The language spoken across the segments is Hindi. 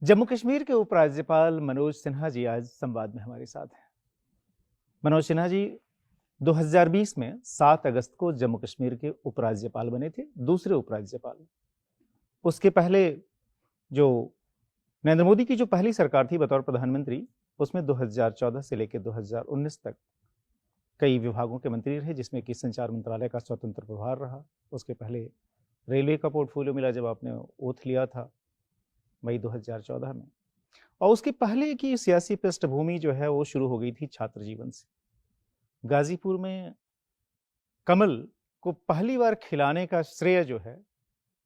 जम्मू कश्मीर के उपराज्यपाल मनोज सिन्हा जी आज संवाद में हमारे साथ हैं। मनोज सिन्हा जी 2020 में 7 अगस्त को जम्मू कश्मीर के उपराज्यपाल बने थे, दूसरे उपराज्यपाल। उसके पहले जो नरेंद्र मोदी की जो पहली सरकार थी बतौर प्रधानमंत्री, उसमें 2014 से लेकर 2019 तक कई विभागों के मंत्री रहे, जिसमें कि संचार मंत्रालय का स्वतंत्र प्रभार रहा। उसके पहले रेलवे का पोर्टफोलियो मिला जब आपने ओथ लिया था मई 2014 में। और उसके पहले की सियासी पृष्ठभूमि जो है वो शुरू हो गई थी छात्र जीवन से। गाजीपुर में कमल को पहली बार खिलाने का श्रेय जो है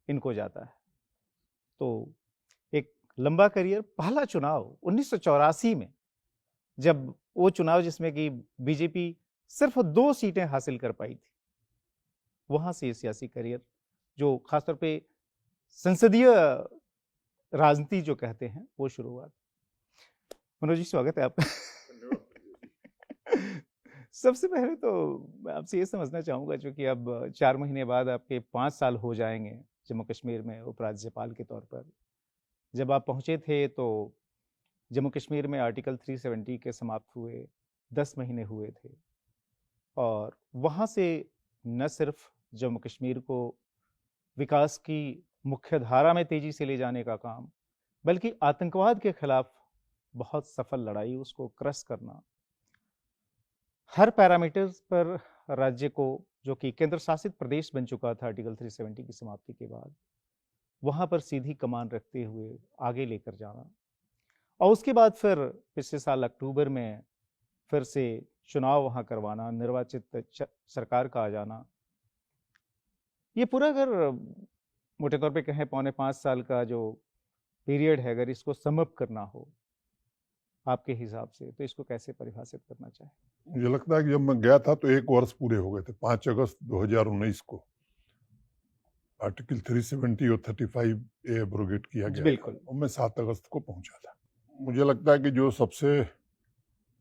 इनको जाता है। तो एक लंबा करियर, पहला चुनाव 1984 में, जब वो चुनाव जिसमें कि बीजेपी सिर्फ 2 सीटें हासिल कर पाई थी, वहां से सियासी करियर जो खासतौर पे संसदीय राजनीति जो कहते हैं वो शुरू हुआ। मनोज जी, स्वागत है आपका। सबसे पहले तो मैं आपसे ये समझना चाहूंगा, जो कि अब 4 महीने बाद आपके 5 साल हो जाएंगे जम्मू कश्मीर में उपराज्यपाल के तौर पर। जब आप पहुंचे थे तो जम्मू कश्मीर में आर्टिकल 370 के समाप्त हुए 10 महीने हुए थे, और वहां से न सिर्फ जम्मू कश्मीर को विकास की मुख्य धारा में तेजी से ले जाने का काम, बल्कि आतंकवाद के खिलाफ बहुत सफल लड़ाई, उसको क्रश करना, हर पैरामीटर्स पर राज्य को, जो कि केंद्र शासित प्रदेश बन चुका था आर्टिकल 370 की समाप्ति के बाद, वहां पर सीधी कमान रखते हुए आगे लेकर जाना। और उसके बाद फिर पिछले साल अक्टूबर में फिर से चुनाव वहां करवाना, निर्वाचित सरकार का आ जाना। ये पूरा अगर मोटे तौर पे कहें 4.25 साल का जो पीरियड है, अगर इसको समअप करना हो आपके हिसाब से, तो इसको कैसे परिभाषित करना चाहे? मुझे लगता है कि जब मैं गया था तो 1 वर्ष पूरे हो गए थे। 5 अगस्त 2019 को आर्टिकल 370 और 35A एब्रोगेट किया गया बिल्कुल। था, और मैं 7 अगस्त को पहुंचा था। मुझे लगता है कि जो सबसे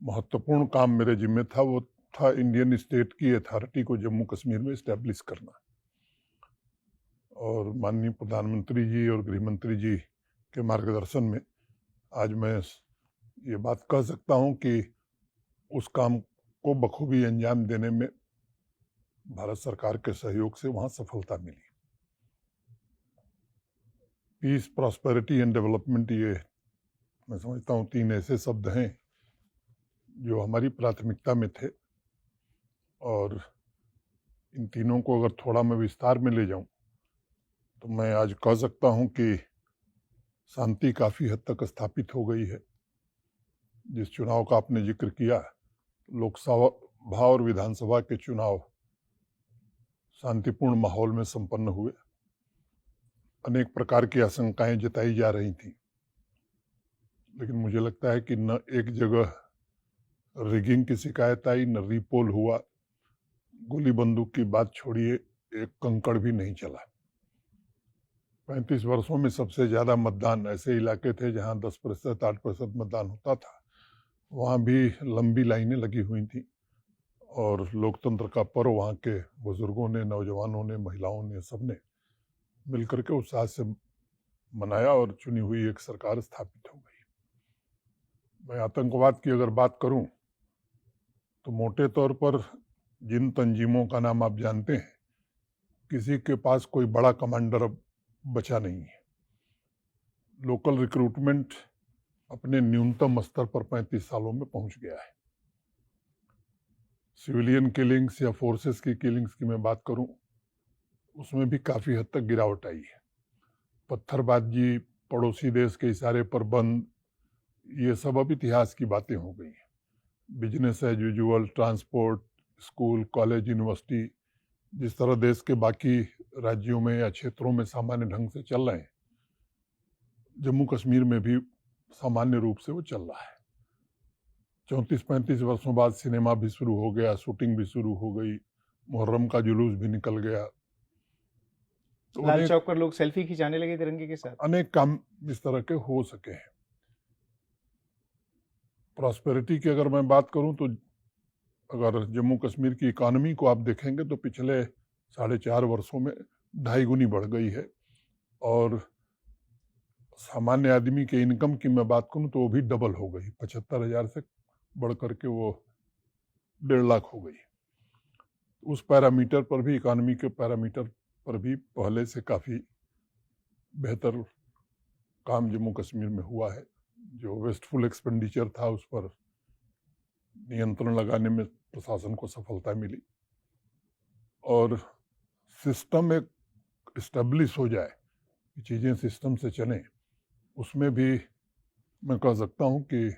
महत्वपूर्ण काम मेरे जिम्मे था वो था इंडियन स्टेट की अथॉरिटी को जम्मू कश्मीर में इस्टेब्लिश करना। और माननीय प्रधानमंत्री जी और गृह मंत्री जी के मार्गदर्शन में आज मैं ये बात कह सकता हूं कि उस काम को बखूबी अंजाम देने में भारत सरकार के सहयोग से वहां सफलता मिली। पीस, प्रॉस्पेरिटी एंड डेवलपमेंट, ये मैं समझता हूँ 3 ऐसे शब्द हैं जो हमारी प्राथमिकता में थे, और इन तीनों को अगर थोड़ा मैं विस्तार में ले जाऊं तो मैं आज कह सकता हूं कि शांति काफ़ी हद तक स्थापित हो गई है। जिस चुनाव का आपने जिक्र किया, लोकसभा और विधानसभा के चुनाव शांतिपूर्ण माहौल में संपन्न हुए। अनेक प्रकार की आशंकाएं जताई जा रही थी, लेकिन मुझे लगता है कि न एक जगह रिगिंग की शिकायत आई, न रीपोल हुआ, गोली बंदूक की बात छोड़िए, एक कंकड़ भी नहीं चला। 35 वर्षों में सबसे ज़्यादा मतदान ऐसे इलाके थे जहां 10%, 8% मतदान होता था, वहाँ भी लंबी लाइनें लगी हुई थी, और लोकतंत्र का पर्व वहाँ के बुजुर्गों ने, नौजवानों ने, महिलाओं ने, सबने मिलकर के उत्साह से मनाया और चुनी हुई एक सरकार स्थापित हो गई। मैं आतंकवाद की अगर बात करूं तो मोटे तौर पर जिन तंजीमों का नाम आप जानते हैं, किसी के पास कोई बड़ा कमांडर अब बचा नहीं है। लोकल रिक्रूटमेंट अपने न्यूनतम स्तर पर 35 सालों में पहुंच गया है। सिविलियन किलिंग्स या फोर्सेस की किलिंग्स की मैं बात करूं, उसमें भी काफ़ी हद तक गिरावट आई है। पत्थरबाजी, पड़ोसी देश के इशारे पर बंद, ये सब अब इतिहास की बातें हो गई हैं। Business as usual, transport, school, college, university जिस तरह देश के बाकी राज्यों में या क्षेत्रों में सामान्य ढंग से चल रहे हैं, जम्मू कश्मीर में भी सामान्य रूप से वो चल रहा है। 34-35 वर्षों बाद सिनेमा भी शुरू हो गया, शूटिंग भी शुरू हो गई, मुहर्रम का जुलूस भी निकल गया, तो लाल चौक पर लोग सेल्फी खिंचाने लगे तिरंगे के साथ। अनेक काम इस तरह के हो सके हैं। प्रॉस्पेरिटी की अगर मैं बात करूं तो अगर जम्मू कश्मीर की इकोनॉमी को आप देखेंगे तो पिछले 4.5 वर्षों में 2.5 गुनी बढ़ गई है, और सामान्य आदमी के इनकम की मैं बात करूं तो वो भी डबल हो गई, 75,000 से बढ़ करके वो 1.5 लाख हो गई। उस पैरामीटर पर भी, इकोनॉमी के पैरामीटर पर भी पहले से काफ़ी बेहतर काम जम्मू कश्मीर में हुआ है। जो वेस्टफुल एक्सपेंडिचर था उस पर नियंत्रण लगाने में प्रशासन को सफलता मिली, और सिस्टम एक इस्टेब्लिश हो जाए कि चीज़ें सिस्टम से चलें, उसमें भी मैं कह सकता हूँ कि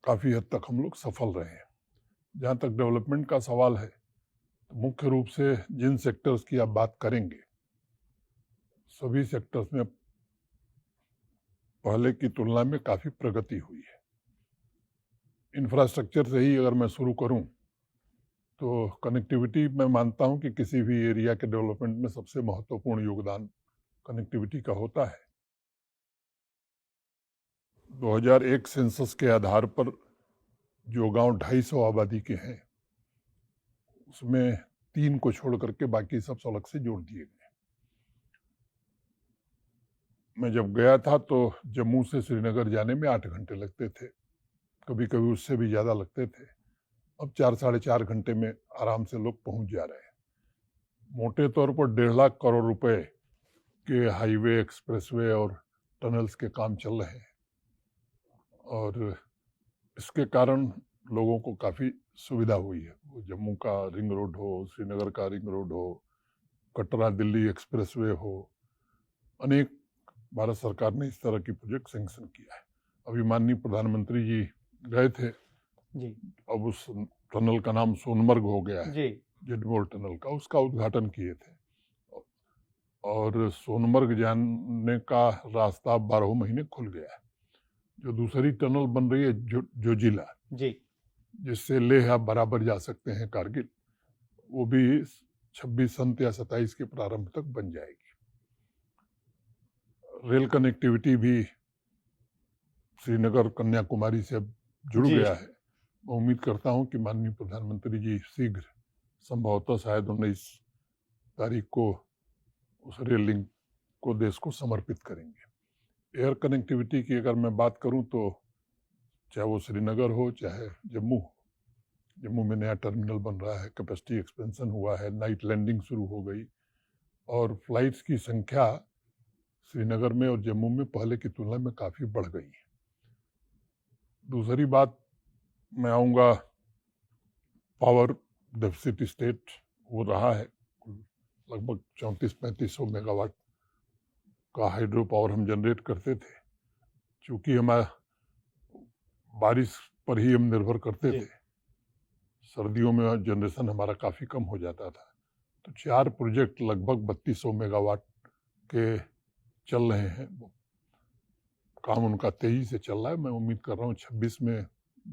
काफ़ी हद तक हम लोग सफल रहे हैं। जहाँ तक डेवलपमेंट का सवाल है, तो मुख्य रूप से जिन सेक्टर्स की आप बात करेंगे, सभी सेक्टर्स में पहले की तुलना में काफ़ी प्रगति हुई है। इंफ्रास्ट्रक्चर से ही अगर मैं शुरू करूं, तो कनेक्टिविटी मैं मानता हूं कि किसी भी एरिया के डेवलपमेंट में सबसे महत्वपूर्ण योगदान कनेक्टिविटी का होता है। 2001 सेंसस के आधार पर जो गांव 250 आबादी के हैं, उसमें 3 को छोड़ करके बाकी सब सड़क से जोड़ दिए गए। मैं जब गया था तो जम्मू से श्रीनगर जाने में 8 घंटे लगते थे, कभी कभी उससे भी ज़्यादा लगते थे। अब 4-4.5 घंटे में आराम से लोग पहुंच जा रहे हैं। मोटे तौर पर 1.5 लाख करोड़ रुपए के हाईवे, एक्सप्रेसवे और टनल्स के काम चल रहे हैं, और इसके कारण लोगों को काफ़ी सुविधा हुई है। वो जम्मू का रिंग रोड हो, श्रीनगर का रिंग रोड हो, कटरा दिल्ली एक्सप्रेसवे हो, अनेक भारत सरकार ने इस तरह की प्रोजेक्ट सैंक्शन किया है। अभी माननीय प्रधानमंत्री जी गए थे जी अब उस टनल का नाम सोनमर्ग हो गया है, जी जेडमोर टनल का, उसका उद्घाटन किए थे। और सोनमर्ग जाने का रास्ता 12 महीने खुल गया है। जो दूसरी टनल बन रही है जोजिला, जी जिससे लेह आप बराबर जा सकते हैं कारगिल, वो भी 26 संत या 27 के प्रारंभ तक बन जाएगी। रेल कनेक्टिविटी भी श्रीनगर कन्याकुमारी से अब जुड़ जी गया है। मैं उम्मीद करता हूं कि माननीय प्रधानमंत्री जी शीघ्र, संभवतः शायद 19 तारीख को, उस रेल लिंक को देश को समर्पित करेंगे। एयर कनेक्टिविटी की अगर मैं बात करूं तो चाहे वो श्रीनगर हो चाहे जम्मू हो, जम्मू में नया टर्मिनल बन रहा है, कैपेसिटी एक्सपेंशन हुआ है, नाइट लैंडिंग शुरू हो गई, और फ्लाइट्स की संख्या श्रीनगर में और जम्मू में पहले की तुलना में काफ़ी बढ़ गई है। दूसरी बात मैं आऊँगा, पावर डेफिसिट स्टेट वो रहा है। लगभग 3400-3500 मेगावाट का हाइड्रो पावर हम जनरेट करते थे। चूँकि हमारा बारिश पर ही हम निर्भर करते थे, सर्दियों में जनरेशन हमारा काफ़ी कम हो जाता था। तो 4 प्रोजेक्ट लगभग 3200 मेगावाट के चल रहे हैं। काम उनका तेजी से चल रहा है। मैं उम्मीद कर रहा हूँ 26 में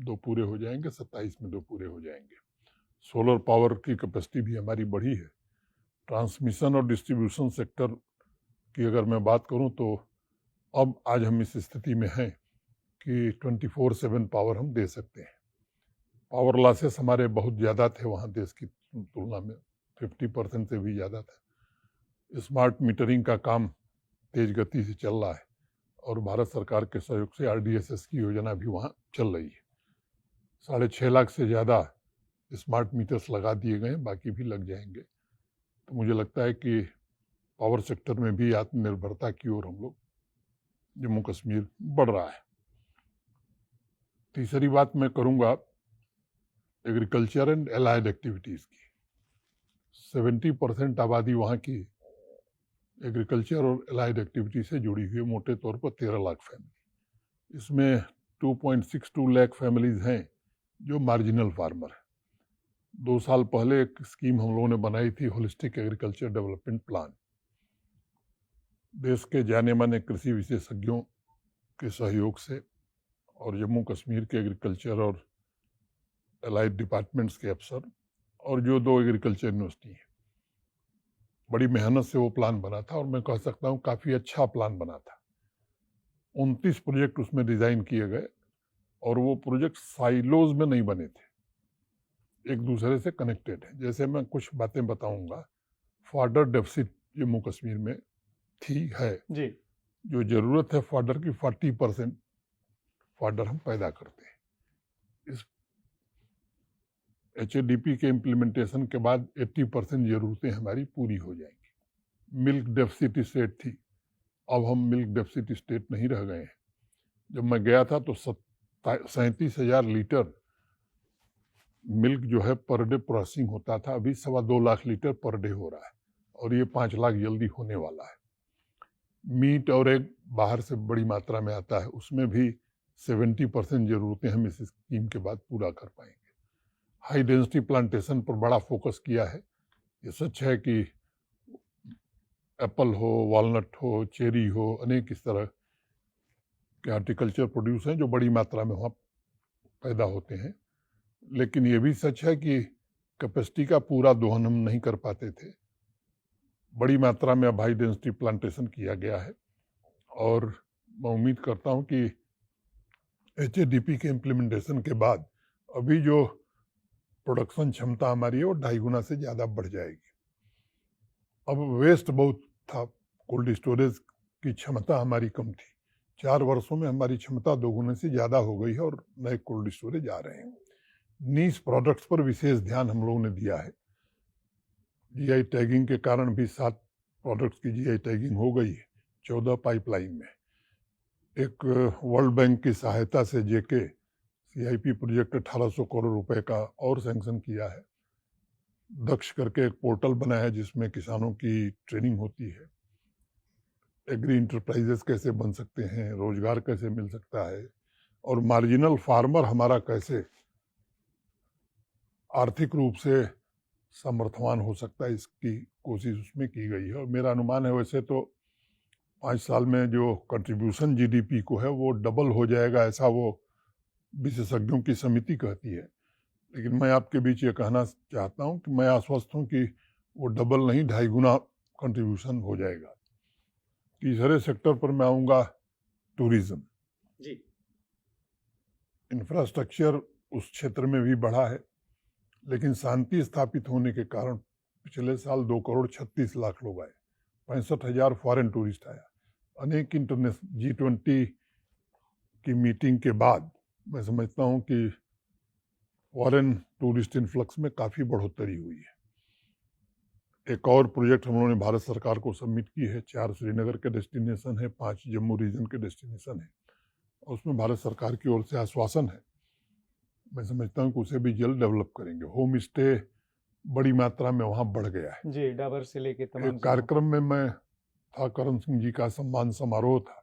2 पूरे हो जाएंगे, 27 में 2 पूरे हो जाएंगे। सोलर पावर की कैपेसिटी भी हमारी बढ़ी है। ट्रांसमिशन और डिस्ट्रीब्यूशन सेक्टर की अगर मैं बात करूं तो अब आज हम इस स्थिति में हैं कि 24/7 पावर हम दे सकते हैं। पावर लॉसेस हमारे बहुत ज़्यादा थे वहाँ देश की तुलना में, 50% से भी ज़्यादा था। स्मार्ट मीटरिंग का काम तेज गति से चल रहा है, और भारत सरकार के सहयोग से RDSS की योजना भी वहाँ चल रही है। 6.5 लाख से ज़्यादा स्मार्ट मीटर्स लगा दिए गए हैं, बाकी भी लग जाएंगे। तो मुझे लगता है कि पावर सेक्टर में भी आत्मनिर्भरता की ओर हम लोग, जम्मू कश्मीर बढ़ रहा है। तीसरी बात मैं करूँगा एग्रीकल्चर एंड एलाइड एक्टिविटीज़ की। 70% आबादी वहाँ की एग्रीकल्चर और एलाइड एक्टिविटी से जुड़ी हुई है, मोटे तौर पर 13 लाख फैमिली। इसमें 2.62 लाख फैमिलीज़ हैं जो मार्जिनल फार्मर है। 2 साल पहले एक स्कीम हम लोगों ने बनाई थी, होलिस्टिक एग्रीकल्चर डेवलपमेंट प्लान। देश के जाने माने कृषि विशेषज्ञों के सहयोग से और जम्मू कश्मीर के एग्रीकल्चर और एलाइड डिपार्टमेंट्स के अफसर और जो 2 एग्रीकल्चर यूनिवर्सिटी हैं, बड़ी मेहनत से वो प्लान बना था, और मैं कह सकता हूँ काफ़ी अच्छा प्लान बना था। 29 प्रोजेक्ट उसमें डिज़ाइन किए गए, और वो प्रोजेक्ट साइलोज में नहीं बने थे, एक दूसरे से कनेक्टेड है। जैसे मैं कुछ बातें बताऊंगा। फॉर्डर डेफिसिट जम्मू कश्मीर में है। जी जो ज़रूरत है फॉडर की 40% फॉडर हम पैदा करते हैं। इस HADP के इम्प्लीमेंटेशन के बाद 80% ज़रूरतें हमारी पूरी हो जाएंगी। मिल्क डेफिसिट स्टेट थी, अब हम मिल्क डेफिसिट स्टेट नहीं रह गए हैं। जब मैं गया था तो 37,000 लीटर मिल्क जो है पर डे प्रोसेसिंग होता था, अभी 2.25 लाख लीटर पर डे हो रहा है और ये 5 लाख जल्दी होने वाला है। मीट और एग बाहर से बड़ी मात्रा में आता है, उसमें भी 70% ज़रूरतें हम इस स्कीम के बाद पूरा कर पाएंगे। हाई डेंसिटी प्लांटेशन पर बड़ा फोकस किया है। ये सच है कि एप्पल हो, वॉलनट हो, चेरी हो, अनेक इस तरह के हार्टिकल्चर प्रोड्यूस हैं जो बड़ी मात्रा में वहाँ पैदा होते हैं, लेकिन ये भी सच है कि कैपेसिटी का पूरा दोहन हम नहीं कर पाते थे। बड़ी मात्रा में अब हाई डेंसिटी प्लांटेशन किया गया है और मैं उम्मीद करता हूँ कि HADP के इम्प्लीमेंटेशन के बाद अभी जो प्रोडक्शन क्षमता हमारी है वो 2.5 गुना से ज़्यादा बढ़ जाएगी। अब वेस्ट बहुत था, कोल्ड स्टोरेज की क्षमता हमारी कम थी। 4 वर्षों में हमारी क्षमता 2 गुने से ज़्यादा हो गई है और नए कोल्ड स्टोरेज आ रहे हैं। नीश प्रोडक्ट्स पर विशेष ध्यान हम लोगों ने दिया है। GI टैगिंग के कारण भी 7 प्रोडक्ट्स की GI टैगिंग हो गई है, 14 पाइपलाइन में। एक वर्ल्ड बैंक की सहायता से JK CIP प्रोजेक्ट 1800 करोड़ रुपए का और सैंक्शन किया है। दक्ष करके एक पोर्टल बनाया है जिसमें किसानों की ट्रेनिंग होती है। एग्री इंटरप्राइजेस कैसे बन सकते हैं, रोजगार कैसे मिल सकता है और मार्जिनल फार्मर हमारा कैसे आर्थिक रूप से समर्थवान हो सकता है, इसकी कोशिश उसमें की गई है। और मेरा अनुमान है वैसे तो 5 साल में जो कंट्रीब्यूशन GDP को है वो डबल हो जाएगा, ऐसा वो विशेषज्ञों की समिति कहती है। लेकिन मैं आपके बीच ये कहना चाहता हूँ कि मैं आश्वस्त हूँ कि वो डबल नहीं 2.5 गुना कंट्रीब्यूशन हो जाएगा। तीसरे सेक्टर पर मैं आऊँगा, टूरिज्म जी। इंफ्रास्ट्रक्चर उस क्षेत्र में भी बढ़ा है, लेकिन शांति स्थापित होने के कारण पिछले साल 2 करोड़ 36 लाख लोग आए, 65,000 फॉरेन टूरिस्ट आया। अनेक इंटरनेशनल G20 की मीटिंग के बाद मैं समझता हूँ कि फॉरेन टूरिस्ट इन्फ्लक्स में काफ़ी बढ़ोतरी हुई है। एक और प्रोजेक्ट हम लोगों ने भारत सरकार को सबमिट की है, 4 श्रीनगर के डेस्टिनेशन है, 5 जम्मू रीजन के डेस्टिनेशन है और उसमें भारत सरकार की ओर से आश्वासन है। मैं समझता हूँ कि उसे भी जल्द डेवलप करेंगे। होम स्टे बड़ी मात्रा में वहाँ बढ़ गया है जी, डाबर से लेके तमाम एक कार्यक्रम में मैं था, करण सिंह जी का सम्मान समारोह था,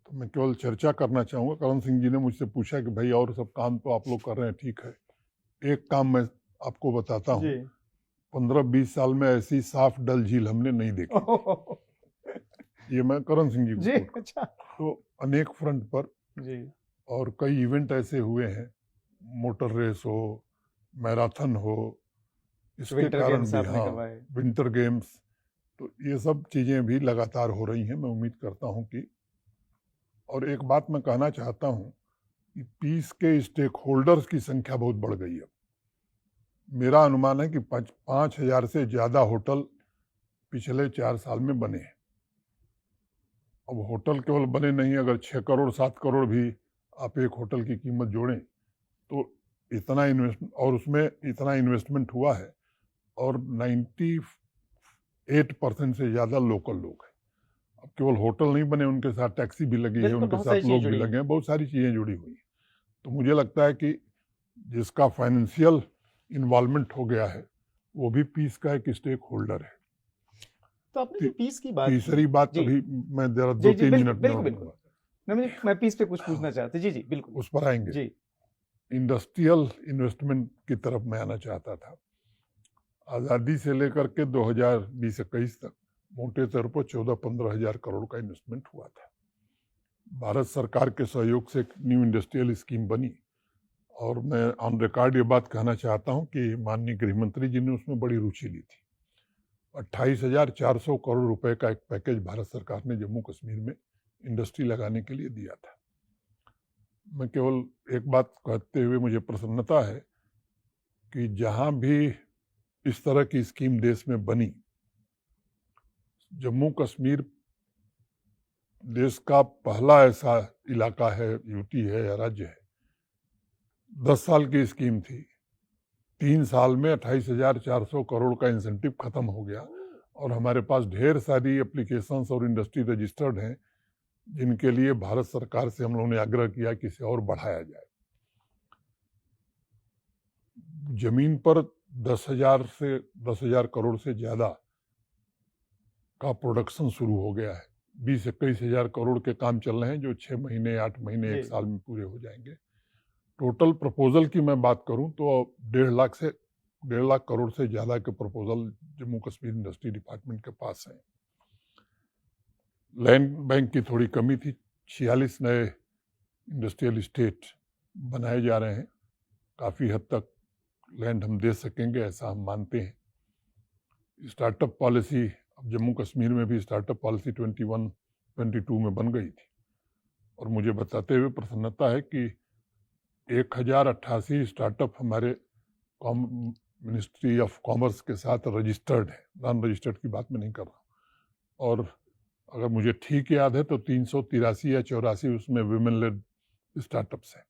तो मैं केवल चर्चा करना चाहूँगा। करण सिंह जी ने मुझसे पूछा कि भाई और सब काम तो आप लोग कर रहे हैं, ठीक है, एक काम मैं आपको बताता हूँ, 15-20 साल में ऐसी साफ डल झील हमने नहीं देखी। ये मैं करण सिंह जी को जी, अच्छा। तो अनेक फ्रंट पर जी और कई इवेंट ऐसे हुए हैं, मोटर रेस हो, मैराथन हो, इसके कारण भी, हाँ, विंटर गेम्स, तो ये सब चीज़ें भी लगातार हो रही हैं। मैं उम्मीद करता हूँ कि, और एक बात मैं कहना चाहता हूँ कि पीस के स्टेक होल्डर्स की संख्या बहुत बढ़ गई है। मेरा अनुमान है कि 5,000 से ज़्यादा होटल पिछले 4 साल में बने हैं। अब होटल केवल बने नहीं, अगर 6 करोड़ 7 करोड़ भी आप एक होटल की कीमत जोड़ें तो इतना इन्वेस्टमेंट, और उसमें इतना इन्वेस्टमेंट हुआ है और 98% से ज़्यादा लोकल लोग हैं। अब केवल होटल नहीं बने, उनके साथ टैक्सी भी लगी है, उनके साथ लोग भी लगे हैं, बहुत सारी चीज़ें जुड़ी हुई हैं। तो मुझे लगता है कि जिसका फाइनेंशियल इन्वॉल्वमेंट हो गया है वो भी पीस का एक स्टेक होल्डर है। तो आपने जो पीस की बात, तीसरी बात अभी मैं जरा 2-3 मिनट में, मैं पीस पे कुछ पूछना चाहता। जी बिल्कुल, उस पर आएंगे। जी, इंडस्ट्रियल इन्वेस्टमेंट की तरफ मैं आना चाहता था। आज़ादी से लेकर के 2020-21 तक मोटे तौर पर 14-15 हज़ार करोड़ का इन्वेस्टमेंट हुआ था। भारत सरकार के सहयोग से एक न्यू इंडस्ट्रियल स्कीम बनी और मैं ऑन रिकॉर्ड ये बात कहना चाहता हूँ कि माननीय गृह मंत्री जी ने उसमें बड़ी रुचि ली थी। 28,400 करोड़ रुपए का एक पैकेज भारत सरकार ने जम्मू कश्मीर में इंडस्ट्री लगाने के लिए दिया था। मैं केवल एक बात कहते हुए मुझे प्रसन्नता है कि जहाँ भी इस तरह की स्कीम देश में बनी, जम्मू कश्मीर देश का पहला ऐसा इलाका है, यूटी है या राज्य है, 10 साल की स्कीम थी, 3 साल में 28,400 करोड़ का इंसेंटिव खत्म हो गया और हमारे पास ढेर सारी एप्लीकेशंस और इंडस्ट्री रजिस्टर्ड हैं जिनके लिए भारत सरकार से हम लोगों ने आग्रह किया कि इसे और बढ़ाया जाए। जमीन पर 10,000 करोड़ से ज्यादा का प्रोडक्शन शुरू हो गया है। 20-21 हजार करोड़ के काम चल रहे हैं जो 6 महीने 8 महीने 1 साल में पूरे हो जाएंगे। टोटल प्रपोजल की मैं बात करूं तो 1.5 लाख करोड़ से ज्यादा के proposal Jammu Kashmir industry department के पास हैं। लैंड बैंक की थोड़ी कमी थी, 46 नए इंडस्ट्रियल स्टेट बनाए जा रहे हैं, काफ़ी हद तक लैंड हम दे सकेंगे ऐसा हम मानते हैं। स्टार्टअप पॉलिसी, अब जम्मू कश्मीर में भी स्टार्टअप पॉलिसी 21-22 में बन गई थी और मुझे बताते हुए प्रसन्नता है कि 1088 स्टार्टअप हमारे मिनिस्ट्री ऑफ कॉमर्स के साथ रजिस्टर्ड है, नॉन रजिस्टर्ड की बात मैं नहीं कर रहा। और अगर मुझे ठीक याद है तो 383 या 84 उसमें विमेन लेड स्टार्टअप्स हैं।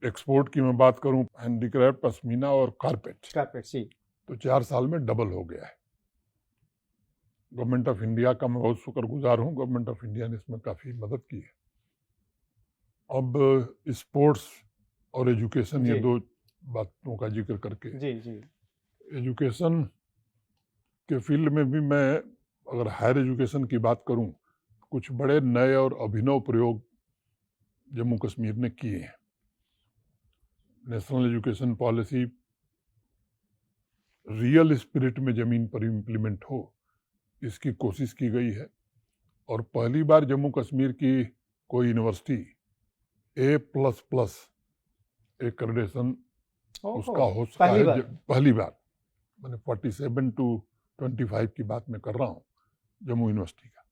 एक्सपोर्ट की मैं बात करूं, हैंडीक्राफ्ट, पश्मीना और कारपेट जी, तो 4 साल में डबल हो गया है। गवर्नमेंट ऑफ इंडिया का मैं बहुत शुक्रगुजार हूं, गवर्नमेंट ऑफ इंडिया ने इसमें काफ़ी मदद की है। अब स्पोर्ट्स और एजुकेशन, ये 2 बातों का जिक्र करके, एजुकेशन के फील्ड में भी मैं अगर हायर एजुकेशन की बात करूं, कुछ बड़े नए और अभिनव प्रयोग जम्मू कश्मीर ने किए हैं। National education policy real spirit में ज़मीन पर इम्प्लीमेंट हो, इसकी कोशिश की गई है और पहली बार जम्मू कश्मीर की कोई यूनिवर्सिटी A++ एक्रेडिटेशन उसका हो सका है, पहली बार। मैंने 47 to 25 की बात मैं कर रहा हूँ जम्मू यूनिवर्सिटी का।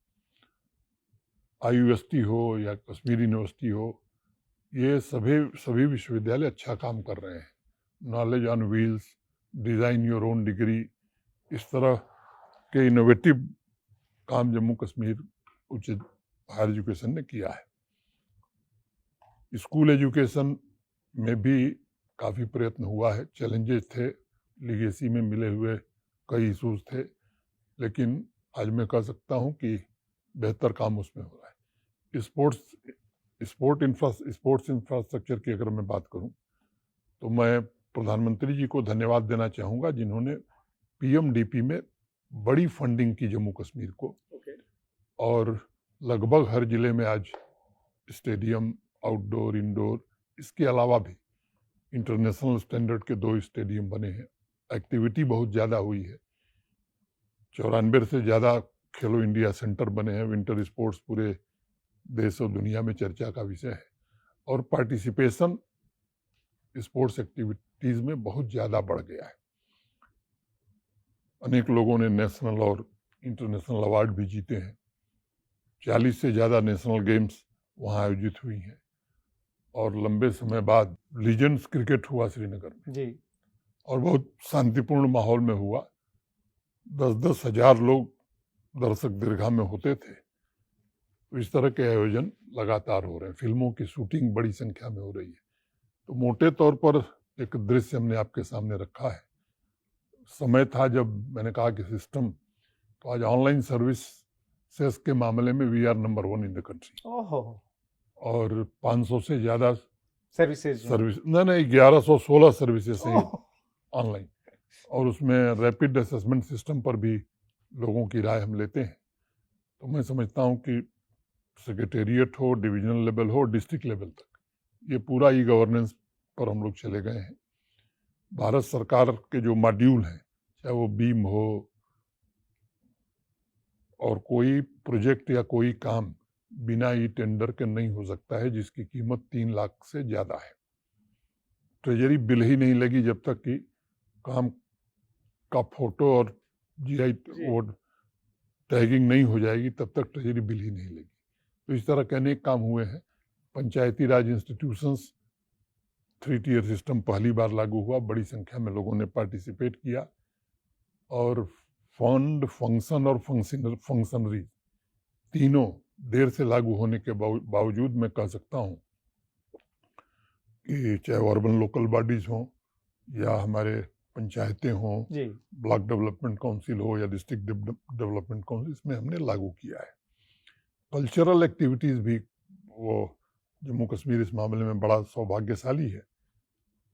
IUST हो या कश्मीर यूनिवर्सिटी हो, ये सभी विश्वविद्यालय अच्छा काम कर रहे हैं। Knowledge on wheels, design your own degree, इस तरह के इनोवेटिव काम जम्मू कश्मीर उच्च हायर एजुकेशन ने किया है। स्कूल एजुकेशन में भी काफ़ी प्रयत्न हुआ है। चैलेंजेस थे, लीगेसी में मिले हुए कई इशूज़ थे, लेकिन आज मैं कह सकता हूं कि बेहतर काम उसमें हो रहा है। स्पोर्ट्स इंफ्रास्ट्रक्चर की अगर मैं बात करूं तो मैं प्रधानमंत्री जी को धन्यवाद देना चाहूँगा जिन्होंने PMDP में बड़ी फंडिंग की जम्मू कश्मीर को। और लगभग हर जिले में आज स्टेडियम, आउटडोर, इंडोर, इसके अलावा भी इंटरनेशनल स्टैंडर्ड के 2 स्टेडियम बने हैं। एक्टिविटी बहुत ज़्यादा हुई है। 94 से ज़्यादा खेलो इंडिया सेंटर बने हैं। विंटर स्पोर्ट्स पूरे देश और दुनिया में चर्चा का विषय है और पार्टिसिपेशन स्पोर्ट्स एक्टिविटीज़ में बहुत ज़्यादा बढ़ गया है। अनेक लोगों ने नेशनल और इंटरनेशनल अवार्ड भी जीते हैं। 40 से ज़्यादा नेशनल गेम्स वहाँ आयोजित हुई हैं और लंबे समय बाद लीजेंड्स क्रिकेट हुआ श्रीनगर में और बहुत शांतिपूर्ण माहौल में हुआ। 10-10 हजार लोग दर्शक दीर्घा में होते थे। तो इस तरह के आयोजन लगातार हो रहे हैं। फिल्मों की शूटिंग बड़ी संख्या में हो रही है। तो मोटे तौर पर एक दृश्य हमने आपके सामने रखा है। समय था जब मैंने कहा कि सिस्टम, तो आज ऑनलाइन सर्विसेज के मामले में we are number 1 in the country. और 500 से ज़्यादा सर्विस नहीं 1116 सर्विसेज हैं ऑनलाइन, और उसमें रैपिड असेसमेंट सिस्टम पर भी लोगों की राय हम लेते हैं। तो मैं समझता हूं कि सेक्रेटेरिएट हो, डिविजनल लेवल हो, डिस्ट्रिक्ट लेवल तक, ये पूरा गवर्नेंस पर हम लोग चले गए हैं। भारत सरकार के जो मॉड्यूल हैं, चाहे वो बीम हो और कोई प्रोजेक्ट या कोई काम बिना टेंडर के नहीं हो सकता है जिसकी कीमत 3 लाख से ज़्यादा है। ट्रेजरी बिल ही नहीं लगी जब तक कि काम का फोटो और GI वो टैगिंग नहीं हो जाएगी, तब तक ट्रेजरी बिल ही नहीं लगी। तो इस तरह के अनेक काम हुए हैं। पंचायती राज इंस्टीट्यूशंस 3 टियर सिस्टम पहली बार लागू हुआ। बड़ी संख्या में लोगों ने पार्टिसिपेट किया और फंड, फंक्शन और फंक्शनरी तीनों देर से लागू होने के बावजूद मैं कह सकता हूँ कि चाहे अर्बन लोकल बॉडीज हों या हमारे पंचायतें हों, जी ब्लॉक डेवलपमेंट काउंसिल हो या डिस्ट्रिक्ट डेवलपमेंट काउंसिल, इसमें हमने लागू किया है। कल्चरल एक्टिविटीज़ भी, वो जम्मू कश्मीर इस मामले में बड़ा सौभाग्यशाली है,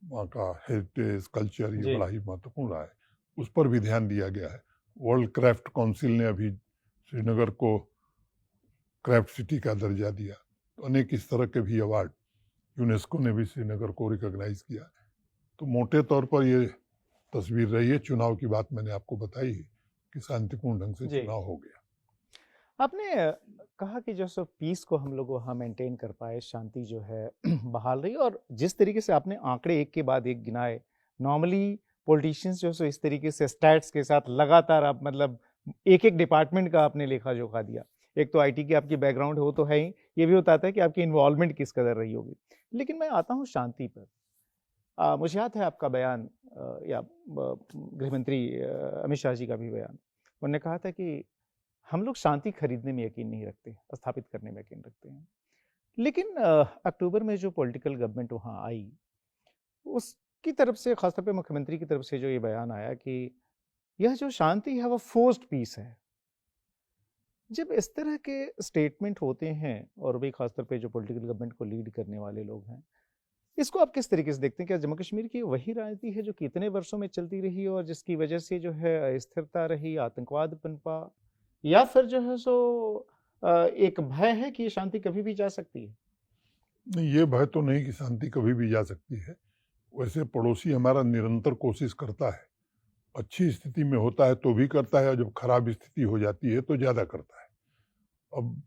वहाँ का हेरिटेज कल्चर ये जी बड़ा ही महत्वपूर्ण रहा है, उस पर भी ध्यान दिया गया है। वर्ल्ड क्राफ्ट काउंसिल ने अभी श्रीनगर को क्राफ्ट सिटी का दर्जा दिया, तो अनेक इस तरह के भी अवार्ड, यूनेस्को ने भी श्रीनगर को रिकॉग्नाइज किया। तो मोटे तौर पर ये तस्वीर रही है। चुनाव की बात मैंने आपको बताई है कि शांतिपूर्ण ढंग से जी। चुनाव हो गया। आपने कहा कि जो सो पीस को हम लोग वहाँ मेंटेन कर पाए, शांति जो है बहाल रही, और जिस तरीके से आपने आंकड़े एक के बाद एक गिनाए, नॉर्मली पॉलिटिशियंस जो सो इस तरीके से स्टैट्स के साथ लगातार आप मतलब एक एक डिपार्टमेंट का आपने लेखा जोखा दिया। एक तो आईटी की आपकी बैकग्राउंड हो तो है ही, ये भी बताता है कि आपकी इन्वॉल्वमेंट किस कदर रही होगी। लेकिन मैं आता हूँ शांति पर। मुझे याद है आपका बयान या गृह मंत्री अमित शाह जी का भी बयान, उन्होंने कहा था कि हम लोग शांति खरीदने में यकीन नहीं रखते, स्थापित करने में यकीन रखते हैं। लेकिन अक्टूबर में जो पॉलिटिकल गवर्नमेंट वहाँ आई, उसकी तरफ से, खासतौर पे मुख्यमंत्री की तरफ से जो ये बयान आया कि यह जो शांति है वो फोर्स्ड पीस है। जब इस तरह के स्टेटमेंट होते हैं, और भी खासतौर पे जो पॉलिटिकल गवर्नमेंट को लीड करने वाले लोग हैं, इसको आप किस तरीके से देखते हैं? क्या जम्मू कश्मीर की वही राजनीति है जो कितने वर्षों में चलती रही और जिसकी वजह से जो है अस्थिरता रही, आतंकवाद पनपा, या फिर जो है सो एक भय है कि ये शांति कभी भी जा सकती है? नहीं, ये भय तो नहीं कि शांति कभी भी जा सकती है। वैसे पड़ोसी हमारा निरंतर कोशिश करता है, अच्छी स्थिति में होता है तो भी करता है, और जब खराब स्थिति हो जाती है तो ज़्यादा करता है। अब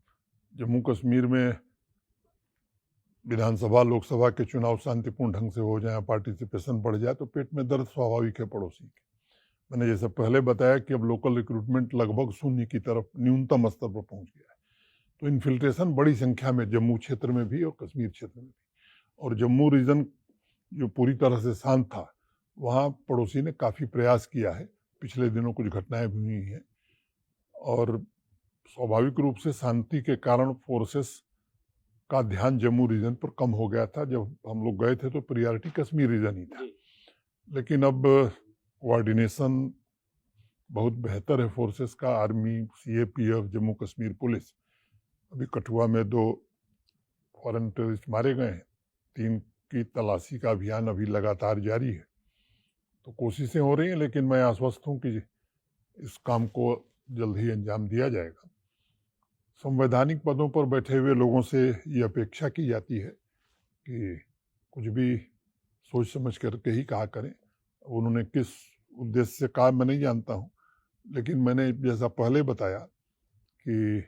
जम्मू कश्मीर में विधानसभा लोकसभा के चुनाव शांतिपूर्ण ढंग से हो जाए, पार्टिसिपेशन बढ़ जाए, तो पेट में दर्द स्वाभाविक है पड़ोसी के। मैंने जैसे पहले बताया कि अब लोकल रिक्रूटमेंट लगभग शून्य की तरफ न्यूनतम स्तर पर पहुंच गया है, तो इन्फिल्ट्रेशन बड़ी संख्या में जम्मू क्षेत्र में भी और कश्मीर क्षेत्र में भी। और जम्मू रीजन जो पूरी तरह से शांत था, वहाँ पड़ोसी ने काफ़ी प्रयास किया है। पिछले दिनों कुछ घटनाएं भी हुई हैं, और स्वाभाविक रूप से शांति के कारण फोर्सेस का ध्यान जम्मू रीजन पर कम हो गया था। जब हम लोग गए थे तो प्रायोरिटी कश्मीर रीजन ही था, लेकिन अब कोऑर्डिनेशन बहुत बेहतर है फोर्सेस का। Army, CAPF, Jammu Kashmir police. अभी कठुआ में 2 फॉरेन टेररिस्ट मारे गए हैं, 3 की तलाशी का अभियान अभी लगातार जारी है। तो कोशिशें हो रही हैं, लेकिन मैं आश्वस्त हूँ कि इस काम को जल्द ही अंजाम दिया जाएगा। संवैधानिक पदों पर बैठे हुए लोगों से ये अपेक्षा की जाती है कि कुछ भी सोच समझ करके ही कहा करें। उन्होंने किस उद्देश्य से कहा मैं नहीं जानता हूँ, लेकिन मैंने जैसा पहले बताया कि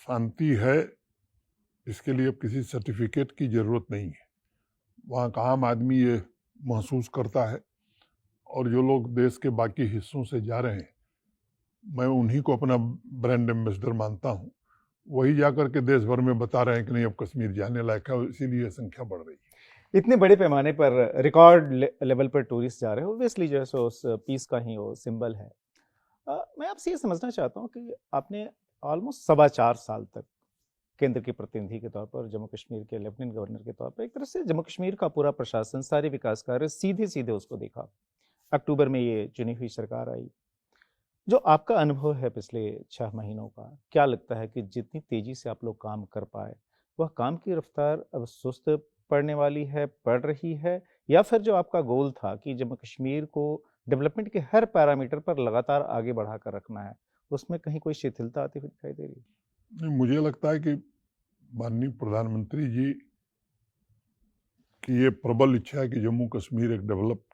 शांति है, इसके लिए अब किसी सर्टिफिकेट की ज़रूरत नहीं है। वहाँ का आम आदमी ये महसूस करता है, और जो लोग देश के बाकी हिस्सों से जा रहे हैं, मैं उन्हीं को अपना ब्रांड एम्बेसडर मानता हूँ। वही जाकर के देश भर में बता रहे हैं कि नहीं अब कश्मीर जाने लायक है, इसीलिए संख्या बढ़ रही है। इतने बड़े पैमाने पर रिकॉर्ड लेवल पर टूरिस्ट जा रहे हो, ऑब्वियसली जो है सो उस पीस का ही वो सिंबल है। मैं आपसे ये समझना चाहता हूँ कि आपने ऑलमोस्ट 4.25 साल तक केंद्र के प्रतिनिधि के तौर पर, जम्मू कश्मीर के लेफ्टिनेंट गवर्नर के तौर पर, एक तरह से जम्मू कश्मीर का पूरा प्रशासन, सारे विकास कार्य सीधे सीधे उसको देखा। अक्टूबर में ये चुनी हुई सरकार आई। जो आपका अनुभव है पिछले 6 महीनों का, क्या लगता है कि जितनी तेजी से आप लोग काम कर पाए, वह काम की रफ्तार अब सुस्त पड़ने वाली है, पड़ रही है, या फिर जो आपका गोल था कि जम्मू कश्मीर को डेवलपमेंट के हर पैरामीटर पर लगातार आगे बढ़ाकर रखना है, उसमें कहीं कोई शिथिलता आती हुई दिखाई दे रही है? नहीं, मुझे लगता है कि माननीय प्रधानमंत्री जी की ये प्रबल इच्छा है कि जम्मू कश्मीर एक डेवलप्ड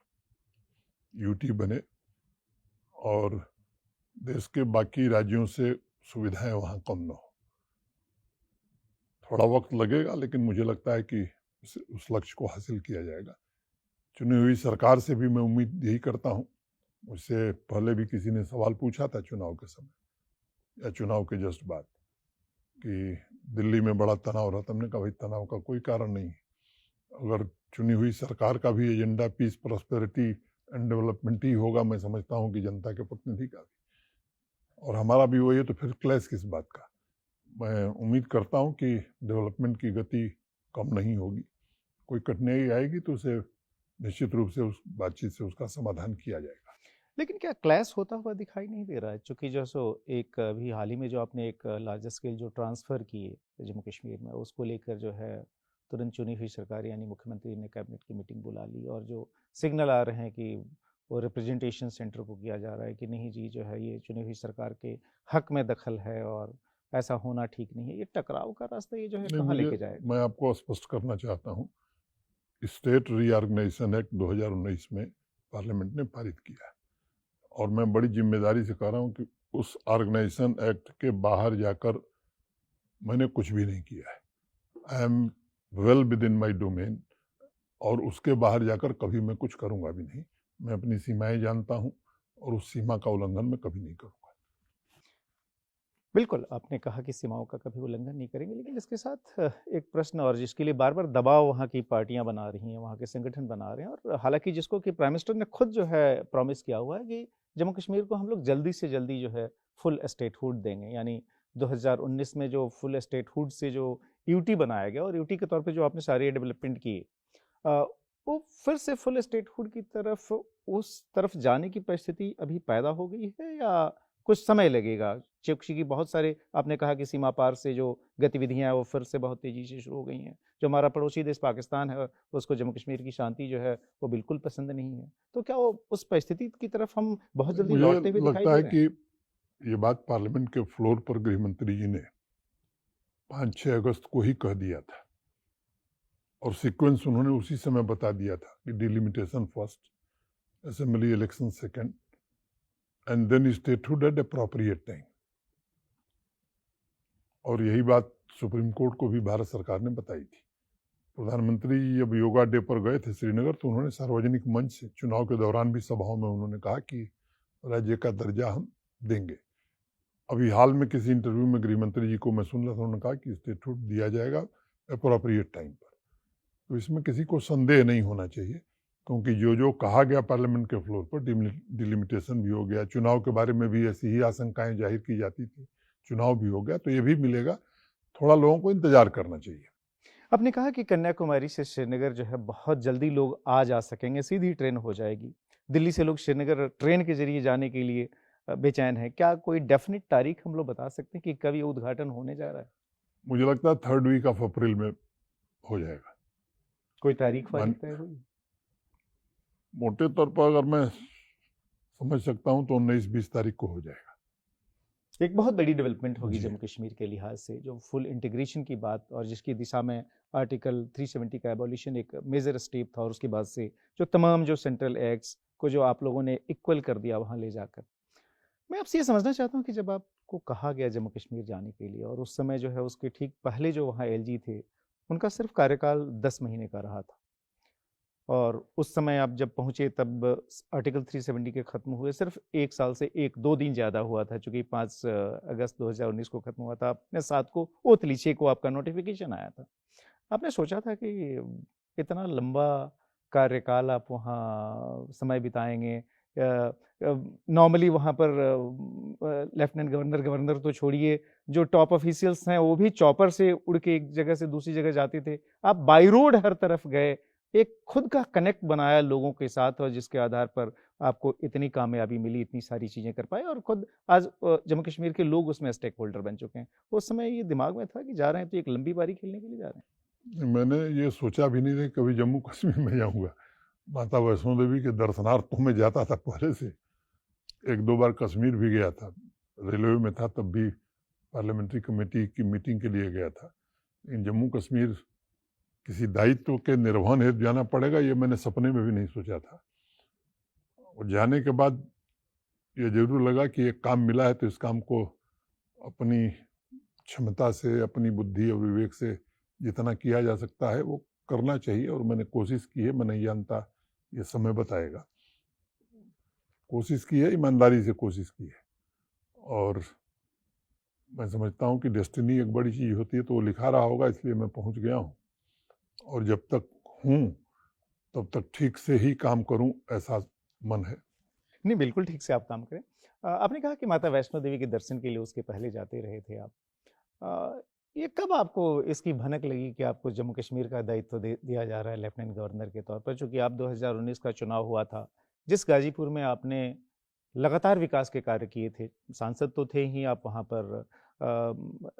यूटी बने, और देश के बाकी राज्यों से सुविधाएं वहाँ कम न हो। थोड़ा वक्त लगेगा, लेकिन मुझे लगता है कि उस लक्ष्य को हासिल किया जाएगा। चुनी हुई सरकार से भी मैं उम्मीद यही करता हूँ। मुझसे पहले भी किसी ने सवाल पूछा था चुनाव के समय या चुनाव के जस्ट बाद कि दिल्ली में बड़ा तनाव रहा। हमने कहा भाई तनाव का कोई कारण नहीं है। अगर चुनी हुई सरकार का भी agenda peace, prosperity and development ही होगा, मैं समझता हूँ कि जनता के प्रतिनिधि का भी। और हमारा भी वही है, तो फिर क्लैश किस बात का। मैं उम्मीद करता हूं कि डेवलपमेंट की गति कम नहीं होगी, कोई कठिनाई आएगी तो उसे निश्चित रूप से उस बातचीत से उसका समाधान किया जाएगा। लेकिन क्या क्लैश होता हुआ दिखाई नहीं दे रहा है? चूंकि जो सो एक अभी हाल ही में जो आपने एक लार्जर स्केल जो ट्रांसफ़र किए जम्मू कश्मीर में, उसको लेकर जो है तुरंत चुनी हुई सरकार यानी मुख्यमंत्री ने कैबिनेट की मीटिंग बुला ली, और जो सिग्नल आ रहे हैं कि वो रिप्रेजेंटेशन सेंटर को किया जा रहा है कि नहीं जी, जो है ये चुनी हुई सरकार के हक में दखल है और ऐसा होना ठीक नहीं है। ये टकराव का रास्ता ये जो है नहीं, कहाँ लेके जाएगा? मैं आपको स्पष्ट करना चाहता हूं, स्टेट रीऑर्गेनाइजेशन एक्ट 2019 में पार्लियामेंट ने पारित किया है, और मैं बड़ी जिम्मेदारी से कह रहा हूं कि उस ऑर्गेनाइजेशन एक्ट के बाहर जाकर मैंने कुछ भी नहीं किया है। I am well with in my domain, और उसके बाहर जाकर कभी मैं कुछ करूंगा भी नहीं। मैं अपनी सीमाएं जानता हूं और उस सीमा का उल्लंघन मैं कभी नहीं करूंगा। बिल्कुल, आपने कहा कि सीमाओं का कभी उल्लंघन नहीं करेंगे, लेकिन इसके साथ एक प्रश्न और जिसके लिए बार-बार दबाव वहाँ की पार्टियां बना रही हैं, वहाँ के संगठन बना रहे हैं, और हालांकि जिसको कि प्राइम मिनिस्टर ने खुद जो है प्रॉमिस किया हुआ है कि जम्मू कश्मीर को हम लोग जल्दी से जल्दी जो है फुल स्टेटहुड देंगे, यानी 2019 में जो फुल स्टेटहुड से जो यूटी बनाया गया और यूटी के तौर पे जो आपने सारी डेवलपमेंट की, अ, वो फिर से फुल स्टेटहुड की तरफ, उस तरफ जाने की परिस्थिति अभी पैदा हो गई है या कुछ समय लगेगा? चूंकि बहुत सारे आपने कहा कि सीमा पार से जो गतिविधियां हैं वो फिर से बहुत तेजी से शुरू हो गई हैं। जो हमारा पड़ोसी देश पाकिस्तान है, उसको जम्मू कश्मीर की शांति जो है वो बिल्कुल पसंद नहीं है। तो क्या वो उस परिस्थिति की तरफ हम बहुत जल्दी मुझे लौटते हुए दिखाई लगता दे है रहे कि हैं? ये बात पार्लियामेंट के फ्लोर पर गृह मंत्री जी ने 5-6 अगस्त को ही कह दिया था, और सीक्वेंस उन्होंने उसी समय बता दिया था कि delimitation first, assembly election second, and then statehood at appropriate time. और यही बात सुप्रीम कोर्ट को भी भारत सरकार ने बताई थी। प्रधानमंत्री जब योगा डे पर गए थे श्रीनगर, तो उन्होंने सार्वजनिक मंच से चुनाव के दौरान भी सभाओं में उन्होंने कहा कि राज्य का दर्जा हम देंगे। अभी हाल में किसी इंटरव्यू में गृह मंत्री जी को मैं सुन रहा था, उन्होंने कहा कि स्टेटहुड दिया जाएगा अप्रोप्रिएट टाइम पर। तो इसमें किसी को संदेह नहीं होना चाहिए, क्योंकि जो जो कहा गया पार्लियामेंट के फ्लोर पर, डिलिमिटेशन भी हो गया, चुनाव के बारे में भी ऐसी ही आशंकाएं जाहिर की जाती थी, चुनाव भी हो गया, तो ये भी मिलेगा। थोड़ा लोगों को इंतजार करना चाहिए। आपने कहा कि कन्याकुमारी से श्रीनगर जो है बहुत जल्दी लोग आ जा सकेंगे, सीधी ट्रेन हो जाएगी। दिल्ली से लोग श्रीनगर ट्रेन के जरिए जाने के लिए बेचैन है। क्या कोई डेफिनेट तारीख हम लोग बता सकते हैं कि कब ये उद्घाटन होने जा रहा है? मुझे लगता है 3rd वीक ऑफ अप्रैल में हो जाएगा। कोई तारीख वारीख तय हुई? मोटे तौर पर अगर मैं समझ सकता हूं तो 19-20 तारीख को हो जाएगा। एक बहुत बड़ी डेवलपमेंट होगी जी। जम्मू कश्मीर के लिहाज से, जो फुल इंटीग्रेशन की बात, और जिसकी दिशा में आर्टिकल 370 का एबॉलिशन एक मेजर स्टेप था, और उसके बाद से जो तमाम जो सेंट्रल एक्ट्स को जो आप लोगों ने इक्वल कर दिया वहाँ ले जाकर। मैं आपसे ये समझना चाहता हूँ कि जब आपको कहा गया जम्मू कश्मीर जाने के लिए, और उस समय जो है उसके ठीक पहले जो वहाँ एलजी थे, उनका सिर्फ कार्यकाल 10 महीने का रहा था, और उस समय आप जब पहुंचे तब आर्टिकल 370 के खत्म हुए सिर्फ 1 साल से 1-2 दिन ज़्यादा हुआ था, चूंकि 5 अगस्त 2019 को खत्म हुआ था। आपने 7 को ओतली 6 को आपका नोटिफिकेशन आया था। आपने सोचा था कि इतना लंबा कार्यकाल आप वहाँ समय बिताएंगे? नॉर्मली वहाँ पर लेफ्टिनेंट गवर्नर, गवर्नर तो छोड़िए, जो टॉप ऑफिशियल्स हैं वो भी चॉपर से उड़ के एक जगह से दूसरी जगह जाते थे। आप बाई रोड हर तरफ गए, एक खुद का कनेक्ट बनाया लोगों के साथ, और जिसके आधार पर आपको इतनी कामयाबी मिली, इतनी सारी चीज़ें कर पाए, और खुद आज जम्मू कश्मीर के लोग उसमें स्टेक होल्डर बन चुके हैं। उस समय ये दिमाग में था कि जा रहे हैं तो एक लंबी बारी खेलने के लिए जा रहे हैं? मैंने ये सोचा भी नहीं था कि कभी जम्मू कश्मीर में जाऊंगा। माता वैष्णो देवी के दर्शनार्थों में जाता था पहले से, 1-2 बार कश्मीर भी गया था, रेलवे में था तब भी पार्लियामेंट्री कमेटी की मीटिंग के लिए गया था। लेकिन जम्मू कश्मीर किसी दायित्व के निर्वहन हेतु जाना पड़ेगा, ये मैंने सपने में भी नहीं सोचा था। और जाने के बाद ये जरूर लगा कि एक काम मिला है तो इस काम को अपनी क्षमता से, अपनी बुद्धि और विवेक से जितना किया जा सकता है वो करना चाहिए, और मैंने कोशिश की है। मैं नहीं जानता, ये समय बताएगा। कोशिश की है, ईमानदारी से कोशिश की है, और मैं समझता हूँ कि डेस्टिनी एक बड़ी चीज़ होती है, तो वो लिखा रहा होगा, इसलिए मैं पहुँच गया हूँ, और जब तक हूँ तब तक ठीक से ही काम करूँ, ऐसा मन है। नहीं, बिल्कुल ठीक से आप काम करें। आपने कहा कि माता वैष्णो देवी के दर्शन के लिए उसके पहले जाते रहे थे आप। ये कब आपको इसकी भनक लगी कि आपको जम्मू कश्मीर का दायित्व दिया जा रहा है लेफ्टिनेंट गवर्नर के तौर पर, चूंकि आप 2019 का चुनाव हुआ था जिस गाजीपुर में आपने लगातार विकास के कार्य किए थे, सांसद तो थे ही आप वहाँ पर,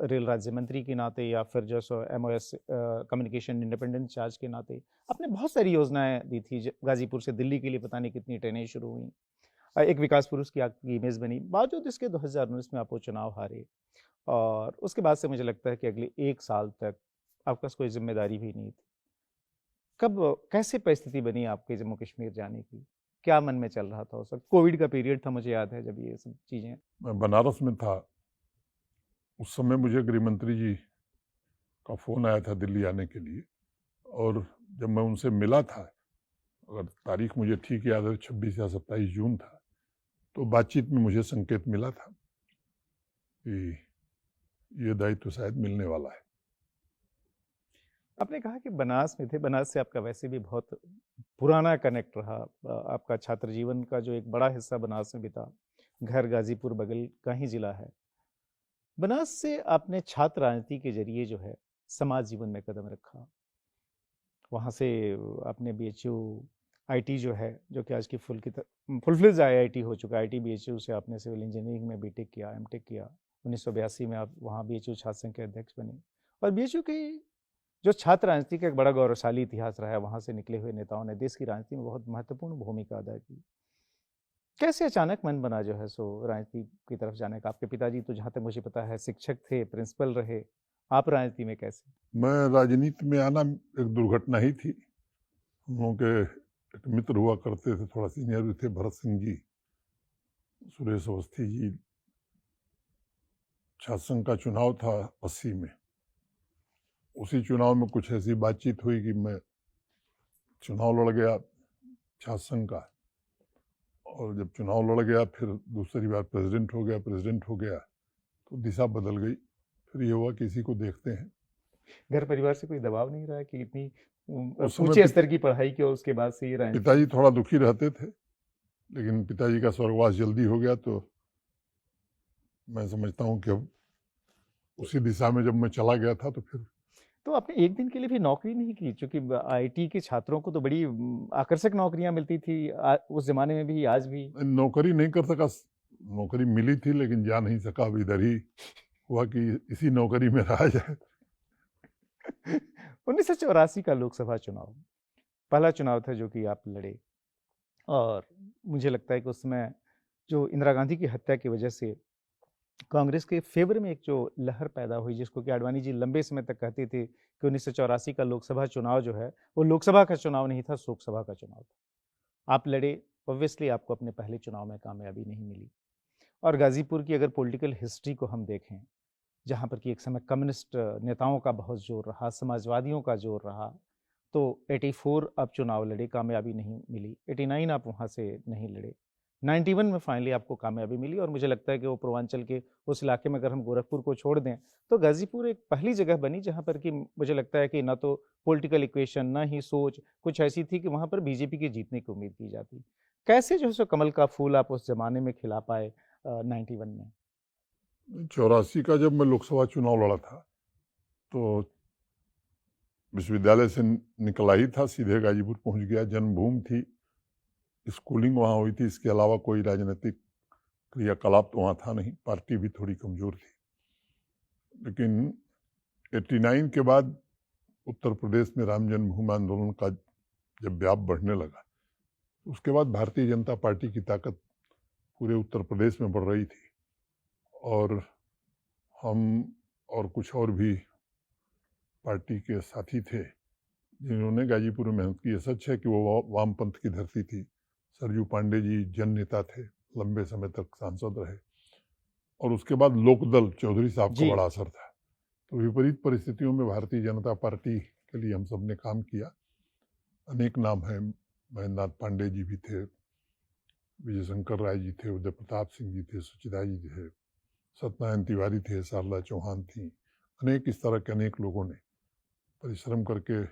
रेल राज्य मंत्री के नाते या फिर जो सो MOS कम्युनिकेशन इंडिपेंडेंट चार्ज के नाते आपने बहुत सारी योजनाएं दी थी। गाजीपुर से दिल्ली के लिए पता नहीं कितनी ट्रेनें शुरू हुई, एक विकास पुरुष की आपकी इमेज बनी। बावजूद इसके 2019 में आप वो चुनाव हारे और उसके बाद से मुझे लगता है कि अगले 1 साल तक आपके पास कोई जिम्मेदारी भी नहीं थी। कब कैसे परिस्थिति बनी आपके जम्मू कश्मीर जाने की? क्या मन में चल रहा था उस वक्त? कोविड का पीरियड था, मुझे याद है, जब ये सब चीजें। मैं बनारस में था उस समय, मुझे गृह मंत्री जी का फोन आया था दिल्ली आने के लिए, और जब मैं उनसे मिला था, अगर तारीख मुझे ठीक याद है 26 या 27 जून था, तो बातचीत में मुझे संकेत मिला था कि ये दायित्व शायद मिलने वाला है। आपने कहा कि बनास में थे, बनास से आपका वैसे भी बहुत पुराना कनेक्ट रहा, आपका छात्र जीवन का जो एक बड़ा हिस्सा बनास में बिता, घर गाजीपुर बगल का ही जिला है। बनास से आपने छात्र राजनीति के जरिए जो है समाज जीवन में कदम रखा, वहाँ से आपने BHU IT जो है, जो कि आज की फुल-फ्लेज IIT हो चुका है, IT BHU से आपने सिविल इंजीनियरिंग में BTech किया, MTech किया। 1982 में आप वहाँ BHU छात्र संघ के अध्यक्ष बने और BHU की जो छात्र राजनीति का एक बड़ा गौरवशाली इतिहास रहा है, वहाँ से निकले हुए नेताओं ने देश की राजनीति में बहुत महत्वपूर्ण भूमिका अदा की। कैसे अचानक मन बना जो है सो राजनीति की तरफ जाने का? आपके पिताजी तो जहाँ तक मुझे पता है शिक्षक थे, प्रिंसिपल रहे, आप राजनीति में कैसे? मैं राजनीति में आना एक दुर्घटना ही थी। हम लोगों के एक मित्र हुआ करते थे, थोड़ा सीनियर भी थे, भरत सिंह जी, सुरेश अवस्थी जी। छात्र संघ का चुनाव था 80 में, उसी चुनाव में कुछ ऐसी बातचीत हुई कि मैं चुनाव लड़ गया छात्र संघ का, और जब चुनाव लड़ गया फिर दूसरी बार प्रेसिडेंट हो गया तो दिशा बदल गई। फिर ये हुआ कि इसी को देखते हैं। घर परिवार से कोई दबाव नहीं रहा कि इतनी उस समय ऊंचे स्तर की पढ़ाई की और उसके बाद से ये राजनीति? पिताजी थोड़ा दुखी रहते थे, लेकिन पिताजी का स्वर्गवास जल्दी हो गया, तो मैं समझता हूँ कि अब उसी दिशा में जब मैं चला गया था तो फिर। तो आपने एक दिन के लिए भी नौकरी नहीं की? क्योंकि IT के छात्रों को तो बड़ी आकर्षक नौकरियां मिलती थी उस जमाने में भी, आज भी। नौकरी नहीं कर सका, नौकरी मिली थी लेकिन जा नहीं सका। अब इधर ही हुआ कि इसी नौकरी में रहा जाए। 1984 का लोकसभा चुनाव पहला चुनाव था जो कि आप लड़े, और मुझे लगता है कि उस समय जो इंदिरा गांधी की हत्या की वजह से कांग्रेस के फेवर में एक जो लहर पैदा हुई, जिसको कि आडवाणी जी लंबे समय तक कहते थे कि 1984 का लोकसभा चुनाव जो है वो लोकसभा का चुनाव नहीं था, शोकसभा का चुनाव था। आप लड़े, ऑब्वियसली आपको अपने पहले चुनाव में कामयाबी नहीं मिली, और गाजीपुर की अगर पॉलिटिकल हिस्ट्री को हम देखें, जहाँ पर कि एक समय कम्युनिस्ट नेताओं का बहुत जोर रहा, समाजवादियों का जोर रहा, तो 84 आप चुनाव लड़े, कामयाबी नहीं मिली। 89 आप वहाँ से नहीं लड़े, 91 में फाइनली आपको कामयाबी मिली। और मुझे लगता है कि वो पूर्वांचल के उस इलाके में अगर हम गोरखपुर को छोड़ दें तो गाजीपुर एक पहली जगह बनी जहाँ पर कि मुझे लगता है कि ना तो पॉलिटिकल इक्वेशन, ना ही सोच कुछ ऐसी थी कि वहाँ पर बीजेपी के जीतने की उम्मीद की जाती। कैसे जो है सो कमल का फूल आप उस जमाने में खिला पाए 91 में? 84 का जब मैं लोकसभा चुनाव लड़ा था तो विश्वविद्यालय से निकला ही था, सीधे गाजीपुर पहुंच गया। जन्मभूमि थी, स्कूलिंग वहाँ हुई थी, इसके अलावा कोई राजनीतिक क्रियाकलाप तो वहाँ था नहीं। पार्टी भी थोड़ी कमजोर थी। लेकिन 89 के बाद उत्तर प्रदेश में राम जन्मभूमि आंदोलन का जब व्याप बढ़ने लगा, उसके बाद भारतीय जनता पार्टी की ताकत पूरे उत्तर प्रदेश में बढ़ रही थी, और हम और कुछ और भी पार्टी के साथी थे जिन्होंने गाजीपुर में मेहनत की। सच है कि वो वामपंथ की धरती थी। सरजू पांडे जी जन नेता थे, लंबे समय तक सांसद रहे, और उसके बाद लोकदल चौधरी साहब का बड़ा असर था। तो विपरीत परिस्थितियों में भारतीय जनता पार्टी के लिए हम सब ने काम किया। अनेक नाम हैं, महेंद्र नाथ पांडे जी भी थे, विजय शंकर राय जी थे, उदय प्रताप सिंह जी थे, सुचिता जी थे, सत्यनारायण तिवारी थे, शारदा चौहान थी, अनेक इस तरह के अनेक लोगों ने परिश्रम करके,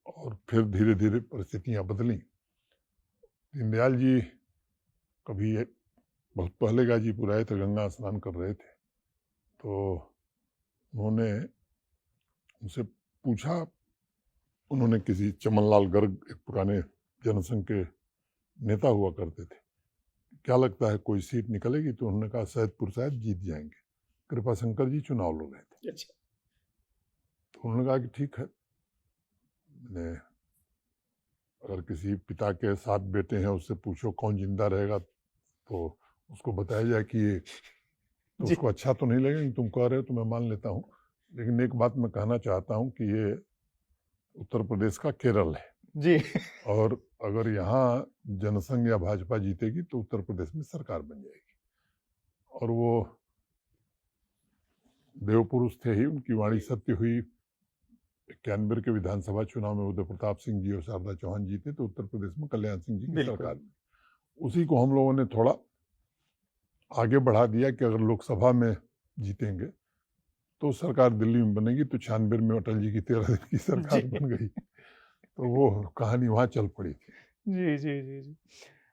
और फिर धीरे धीरे परिस्थितियां बदली। दीनदयाल जी कभी बहुत पहले गाजीपुर आए थे, गंगा स्नान कर रहे थे, तो उन्होंने उनसे पूछा, उन्होंने किसी चमनलाल गर्ग, एक पुराने जनसंघ के नेता हुआ करते थे, क्या लगता है कोई सीट निकलेगी? तो उन्होंने कहा सैदपुर शायद जीत जाएंगे, कृपा शंकर जी चुनाव लड़ रहे थे। अच्छा। तो उन्होंने कहा कि ठीक है, मैंने अगर किसी पिता के 7 बेटे हैं, उससे पूछो कौन जिंदा रहेगा, तो उसको बताया जाए कि ये, तो जी। उसको अच्छा तो नहीं लगेगा, लेकिन तुम कह रहे हो तो मैं मान लेता हूँ। लेकिन एक बात मैं कहना चाहता हूँ कि ये उत्तर प्रदेश का केरल है, जी। और अगर यहाँ जनसंघ या भाजपा जीतेगी तो उत्तर प्रदेश में सरकार बन जाएगी। और वो देवपुरुष थे ही, उनकी वाणी सत्य हुई। 91 के विधानसभा चुनाव में उदय प्रताप सिंह जी और शारदा चौहान जीते, तो उत्तर प्रदेश में कल्याण सिंह जी की बिल्कुल। सरकार बनी। उसी को हम लोगों ने थोड़ा आगे बढ़ा दिया कि अगर लोकसभा में जीतेंगे तो सरकार दिल्ली में बनेगी, तो 96 में अटल जी की 13 दिन की सरकार जी। बन गई। तो वो कहानी वहाँ चल पड़ी थी। जी जी जी जी।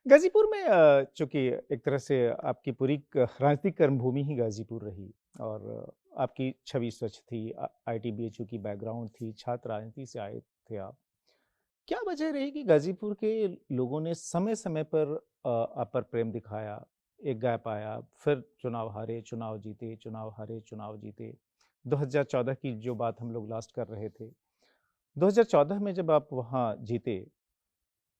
गाजीपुर में चूंकि एक तरह से आपकी पूरी राजनीतिक कर्मभूमि ही गाजीपुर रही, और आपकी छवि स्वच्छ थी, ITBHU की बैकग्राउंड थी, छात्र राजनीति से आए थे आप। क्या वजह रही कि गाजीपुर के लोगों ने समय समय पर आप पर प्रेम दिखाया, एक गैप आया, फिर चुनाव हारे, चुनाव जीते, चुनाव हारे, चुनाव जीते? 2014 की जो बात हम लोग लास्ट कर रहे थे, 2014 में जब आप वहाँ जीते,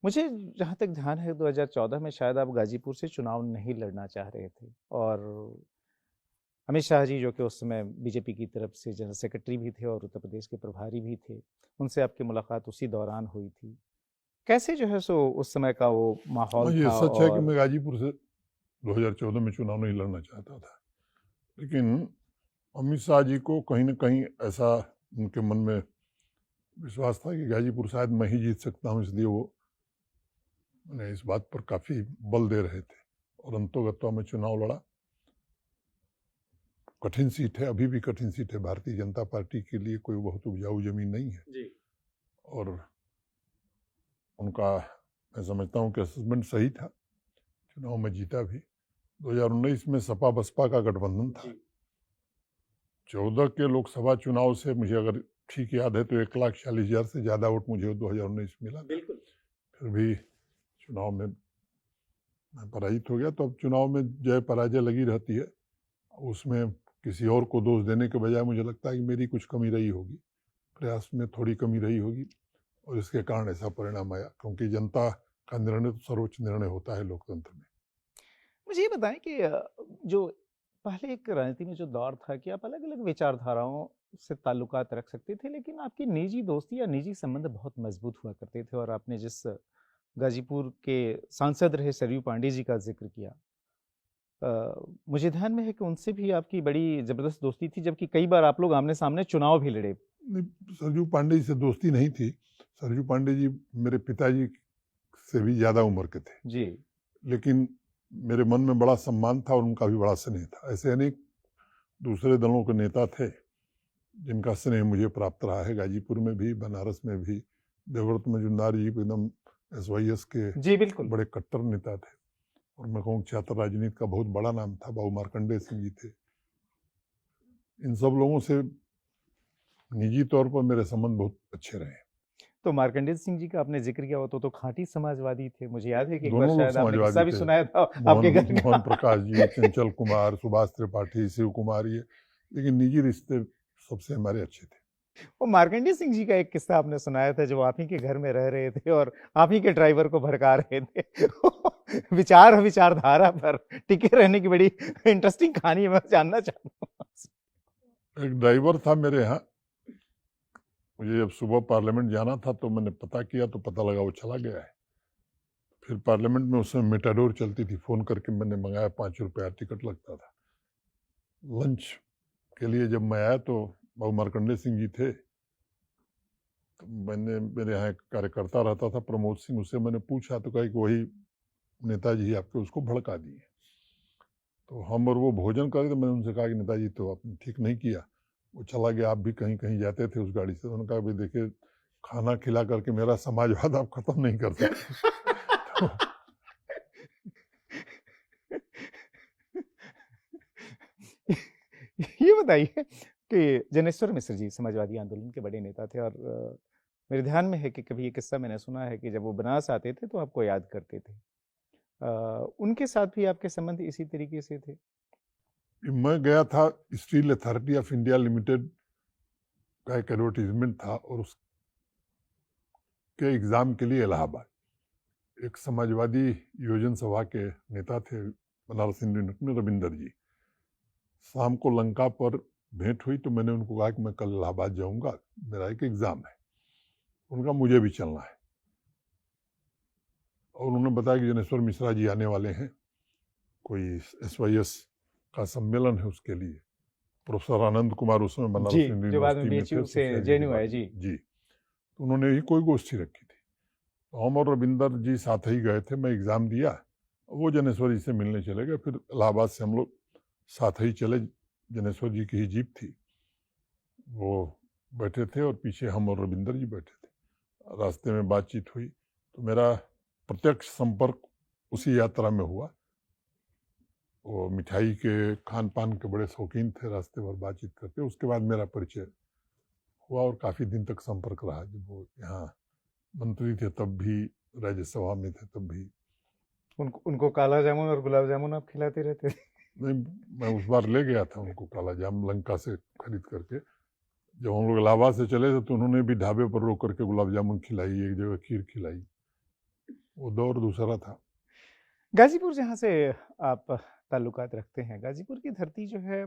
मुझे जहाँ तक ध्यान है 2014 में शायद आप गाजीपुर से चुनाव नहीं लड़ना चाह रहे थे, और अमित शाह जी जो कि उस समय बीजेपी की तरफ से जनरल सेक्रेटरी भी थे और उत्तर प्रदेश के प्रभारी भी थे, उनसे आपकी मुलाकात उसी दौरान हुई थी। कैसे जो है सो उस समय का वो माहौल ये था? सच है कि और मैं गाजीपुर से 2014 में चुनाव नहीं लड़ना चाहता था, लेकिन अमित शाह जी को कहीं ना कहीं ऐसा उनके मन में विश्वास था कि गाजीपुर शायद मैं ही जीत सकता हूँ, इसलिए वो मैंने इस बात पर काफ़ी बल दे रहे थे, और अंतोगत्वा में चुनाव लड़ा। कठिन सीट है, अभी भी कठिन सीट है, भारतीय जनता पार्टी के लिए कोई बहुत उपजाऊ जमीन नहीं है जी। और उनका मैं समझता हूँ कि असेसमेंट सही था, चुनाव में जीता भी। 2019 में सपा बसपा का गठबंधन था। 14 के लोकसभा चुनाव से मुझे अगर ठीक याद है तो 1,40,000 से ज़्यादा वोट मुझे 2019 में मिला। बिल्कुल। फिर भी चुनाव में मैं पराजित हो गया। तो अब चुनाव में जय पराजय लगी रहती है, उसमें किसी और को दोष देने के बजाय मुझे लगता है कि मेरी कुछ कमी रही होगी, प्रयास में थोड़ी कमी रही होगी, और इसके कारण ऐसा परिणाम आया, क्योंकि जनता का निर्णय तो सर्वोच्च निर्णय होता है लोकतंत्र में। मुझे ये बताएं कि जो पहले एक राजनीति में जो दौर था कि आप अलग अलग विचारधाराओं से ताल्लुकात रख सकते थे, लेकिन आपकी निजी दोस्ती या निजी संबंध बहुत मजबूत हुआ करते थे, और आपने जिस गाजीपुर के सांसद रहे सरयू पांडे जी का जिक्र किया, मुझे ध्यान में है कि उनसे भी आपकी बड़ी जबरदस्त दोस्ती थी, जबकि कई बार आप लोग आमने सामने चुनाव भी लड़े। नहीं, सरयू पांडे जी से दोस्ती नहीं थी। सरयू पांडे जी मेरे पिताजी से भी ज़्यादा उम्र के थे जी। लेकिन मेरे मन में बड़ा सम्मान था और उनका भी बड़ा स्नेह था। ऐसे अनेक दूसरे दलों के नेता थे जिनका स्नेह मुझे प्राप्त रहा है, गाजीपुर में भी, बनारस में भी। देवव्रत मजुमदार जी एकदम SYS के जी बिल्कुल। बड़े कट्टर नेता थे, और मैं कहूँ छात्र राजनीति का बहुत बड़ा नाम था। बाबू मार्कंडेय सिंह जी थे। इन सब लोगों से निजी तौर पर मेरे संबंध बहुत अच्छे रहे। तो मार्कंडेय सिंह जी का आपने जिक्र किया, तो खांटी समाजवादी थे। मुझे याद है कि एक बार दोनों लोग शायद आपने समाजवादी किस्सा भी थे। सुनाया था आपके घर का। मोहन प्रकाश जी, चंचल कुमार, सुभाष त्रिपाठी, शिव कुमार, ये, लेकिन निजी रिश्ते सबसे हमारे अच्छे थे। वो मार्कंडेय सिंह जी का एक किस्सा आपने सुनाया था, जब आप ही के घर में रह रहे थे और आप ही के ड्राइवर को भड़का रहे थे। विचार और विचारधारा पर टिके रहने की बड़ी इंटरेस्टिंग कहानी है, मैं जानना चाहता हूँ। एक ड्राइवर था मेरे यहाँ, मुझे जब सुबह पार्लियामेंट जाना था तो मैंने पता किया तो पता लगा वो चला गया है। फिर पार्लियामेंट में उस समय मेटाडोर चलती थी, फ़ोन करके मैंने मंगाया, 5 रुपया टिकट लगता था। लंच के लिए जब मैं आया तो बाबू मार्कंडेय सिंह जी थे। तो मेरे यहाँ एक कार्यकर्ता रहता था प्रमोद सिंह, उससे मैंने पूछा तो कहा कि वही नेताजी ही आपके उसको भड़का दिए। तो हम और वो भोजन कर रहे थे, मैंने उनसे कहा कि नेताजी तो आपने ठीक नहीं किया, वो चला गया, आप भी कहीं कहीं जाते थे उस गाड़ी से। उन्होंने कहा भाई देखिए, खाना खिला करके मेरा समाजवाद आप खत्म नहीं कर सकते। ये बताइए कि जनेश्वर मिश्र जी समाजवादी आंदोलन के बड़े नेता थे, और मेरे ध्यान में है कि कभी ये किस्सा मैंने सुना है कि जब वो बनारस आते थे तो आपको याद करते थे। उनके साथ भी आपके संबंध इसी तरीके से थे? मैं गया था, steel authority of India limited का एक एडवर्टीजमेंट था और उसके एग्जाम के लिए इलाहाबाद। एक समाजवादी योजन सभा के नेता थे बनारस हिंदू यूनिट में, रविंदर जी। शाम को लंका पर भेंट हुई तो मैंने उनको कहा कि मैं कल इलाहाबाद जाऊंगा, मेरा एक एग्जाम है। उनका मुझे भी चलना है, और उन्होंने बताया कि जनेश्वर मिश्रा जी आने वाले हैं, कोई SYS का सम्मेलन है उसके लिए। प्रोफेसर आनंद कुमार उस समय बनारस जी, हिंदू जो बाद में यूनिवर्सिटी में थे, BHU से सोशियोलॉजी JNU है। डिपार्टमेंट। जी। जी, तो उन्होंने ही कोई गोष्ठी रखी थी, तो हम और रविंदर जी साथ ही गए थे। मैं एग्जाम दिया, वो जनेश्वर जी से मिलने चले गए, फिर इलाहाबाद से हम लोग साथ ही चले। जनेश्वर जी की ही जीप थी, वो बैठे थे और पीछे हम और रविंदर जी बैठे थे। रास्ते में बातचीत हुई, तो मेरा प्रत्यक्ष संपर्क उसी यात्रा में हुआ। वो मिठाई के खान पान के बड़े शौकीन थे, रास्ते भर बातचीत करते। उसके बाद मेरा परिचय हुआ और काफ़ी दिन तक संपर्क रहा। जब वो यहाँ मंत्री थे तब भी, राज्यसभा में थे तब भी। उनको काला जामुन और गुलाब जामुन आप खिलाते रहते थे? नहीं, मैं उस बार ले गया था उनको काला जाम लंका से खरीद करके। जब हम लोग इलाहाबाद से चले थे तो उन्होंने भी ढाबे पर रोक करके गुलाब जामुन खिलाई, एक जगह खीर खिलाई। वो दौर दूसरा था। गाजीपुर जहाँ से आप ताल्लुकात रखते हैं, गाजीपुर की धरती जो है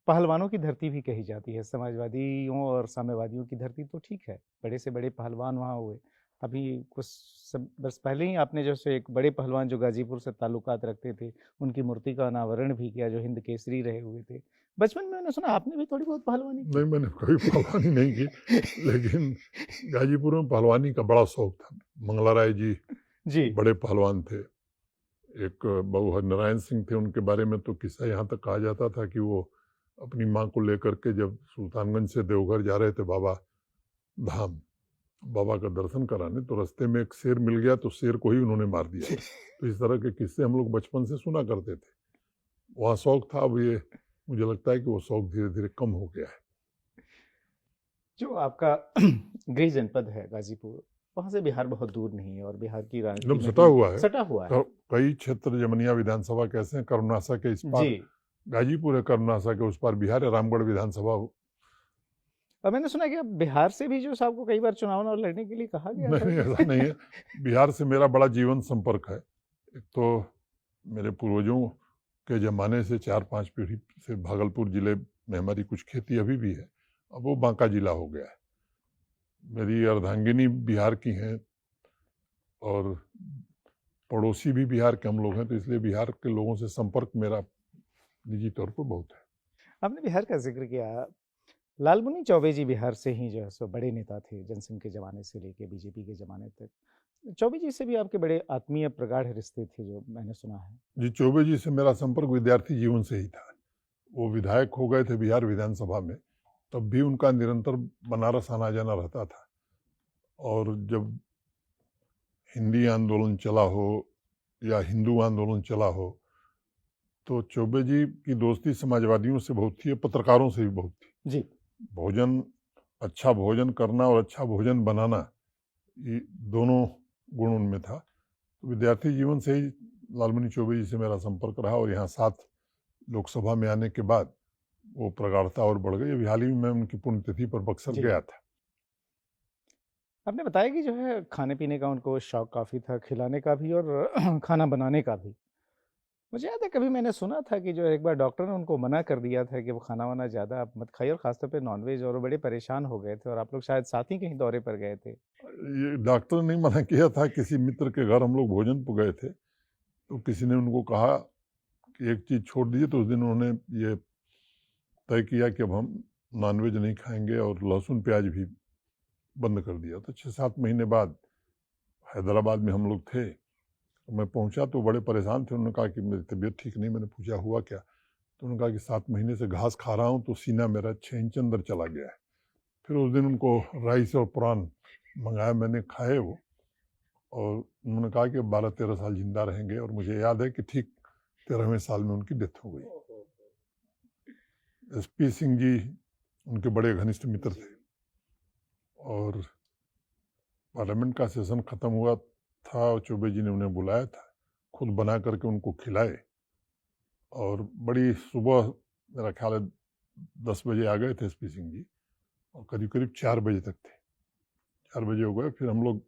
पहलवानों की धरती भी कही जाती है। समाजवादियों और साम्यवादियों की धरती तो ठीक है, बड़े से बड़े पहलवान वहाँ हुए। अभी कुछ बरस पहले ही आपने जो से एक बड़े पहलवान जो गाजीपुर से ताल्लुकात रखते थे, उनकी मूर्ति का अनावरण भी किया, जो हिंद केसरी रहे हुए थे। बचपन में मैंने सुना आपने भी थोड़ी बहुत पहलवानी की? नहीं, मैंने कभी पहलवानी नहीं की, लेकिन गाजीपुर में पहलवानी का बड़ा शौक था। मंगला राय जी जी। बड़े पहलवान थे। एक बाबू नारायण सिंह थे, उनके बारे में तो किस्सा यहाँ तक कहा जाता था कि वो अपनी माँ को लेकर के जब सुल्तानगंज से देवघर जा रहे थे बाबा धाम, बाबा का दर्शन कराने, तो रास्ते में एक शेर मिल गया, तो शेर को ही उन्होंने मार दिया। तो इस तरह के किस्से हम लोग बचपन से सुना करते थे। वहाँ शौक था। अब ये मुझे लगता है कि वो शौक धीरे धीरे कम हो गया है। जो आपका गृह जनपद है गाजीपुर, वहाँ से बिहार बहुत दूर नहीं है, और बिहार की राजनीति एकदम में सटा भी हुआ है। सटा हुआ है। तो कई क्षेत्र जमनिया विधानसभा कैसे हैं, करुणासा के इस पार जी। गाजीपुर है, करुणासा के उस पार बिहार है, रामगढ़ विधानसभा। और मैंने सुना कि अब बिहार से भी जो साहब को कई बार चुनाव लड़ने के लिए कहा गया था। नहीं, ऐसा नहीं है। बिहार से मेरा बड़ा जीवन संपर्क है। एक तो मेरे पूर्वजों के ज़माने से 4-5 पीढ़ी से भागलपुर जिले में हमारी कुछ खेती अभी भी है, अब वो बांका जिला हो गया है। मेरी अर्धांगिनी बिहार की हैं और पड़ोसी भी बिहार के हम लोग हैं, तो इसलिए बिहार के लोगों से संपर्क मेरा निजी तौर पर बहुत है। आपने बिहार का जिक्र किया, लालमुनि चौबे जी बिहार से ही जो है सो बड़े नेता थे, जनसंघ के ज़माने से लेके बीजेपी के ज़माने तक। चौबे जी से भी आपके बड़े आत्मीय प्रगाढ़ रिश्ते थे, जो मैंने सुना है। जी, चौबे जी से मेरा संपर्क विद्यार्थी जीवन से ही था। वो विधायक हो गए थे बिहार विधानसभा में, तब भी उनका निरंतर बनारस आना जाना रहता था। और जब हिंदी आंदोलन चला हो या हिंदू आंदोलन चला हो, तो चौबे जी की दोस्ती समाजवादियों से बहुत थी, पत्रकारों से भी बहुत थी। जी। भोजन, अच्छा भोजन करना और अच्छा भोजन बनाना, ये दोनों गुण उनमें था। तो विद्यार्थी जीवन से ही लालमुनि चौबे जी से मेरा संपर्क रहा, और यहाँ 7 लोकसभा में आने के बाद वो प्रगाढ़ता और बढ़ गई। अभी हाल ही में मैं उनकी पुण्यतिथि पर बक्सर जी। गया था। आपने बताया कि जो है खाने पीने का उनको शौक काफ़ी था, खिलाने का भी और खाना बनाने का भी। मुझे याद है कभी मैंने सुना था कि जो एक बार डॉक्टर ने उनको मना कर दिया था कि वो खाना वाना ज़्यादा आप मत खाइए, और ख़ासतौर पे नॉनवेज, और वो बड़े परेशान हो गए थे, और आप लोग शायद साथ ही कहीं दौरे पर गए थे। ये डॉक्टर ने मना किया था, किसी मित्र के घर हम लोग भोजन पर गए थे, तो किसी ने उनको कहा कि एक चीज़ छोड़ दीजिए, तो उस दिन उन्होंने ये तय किया कि अब हम नॉनवेज नहीं खाएंगे, और लहसुन प्याज भी बंद कर दिया। तो 6-7 महीने बाद हैदराबाद में हम लोग थे, तो मैं पहुंचा तो बड़े परेशान थे। उन्होंने कहा कि मेरी तबीयत ठीक नहीं। मैंने पूछा हुआ क्या, तो उन्होंने कहा कि 7 महीने से घास खा रहा हूँ तो सीना मेरा 6 इंच अंदर चला गया है। फिर उस दिन उनको राइस और प्रान मंगाया, मैंने खाए वो, और उन्होंने कहा कि 12-13 साल जिंदा रहेंगे, और मुझे याद है कि ठीक 13वें साल में उनकी डेथ हो गई। एसपी सिंह जी उनके बड़े घनिष्ठ मित्र थे और पार्लियामेंट का सेशन खत्म हुआ था और चौबे जी ने उन्हें बुलाया था, खुद बना करके उनको खिलाए और बड़ी सुबह मेरा ख्याल है 10 बजे आ गए थे एसपी सिंह जी और करीब करीब 4 बजे तक थे। 4 बजे हो गए, फिर हम लोग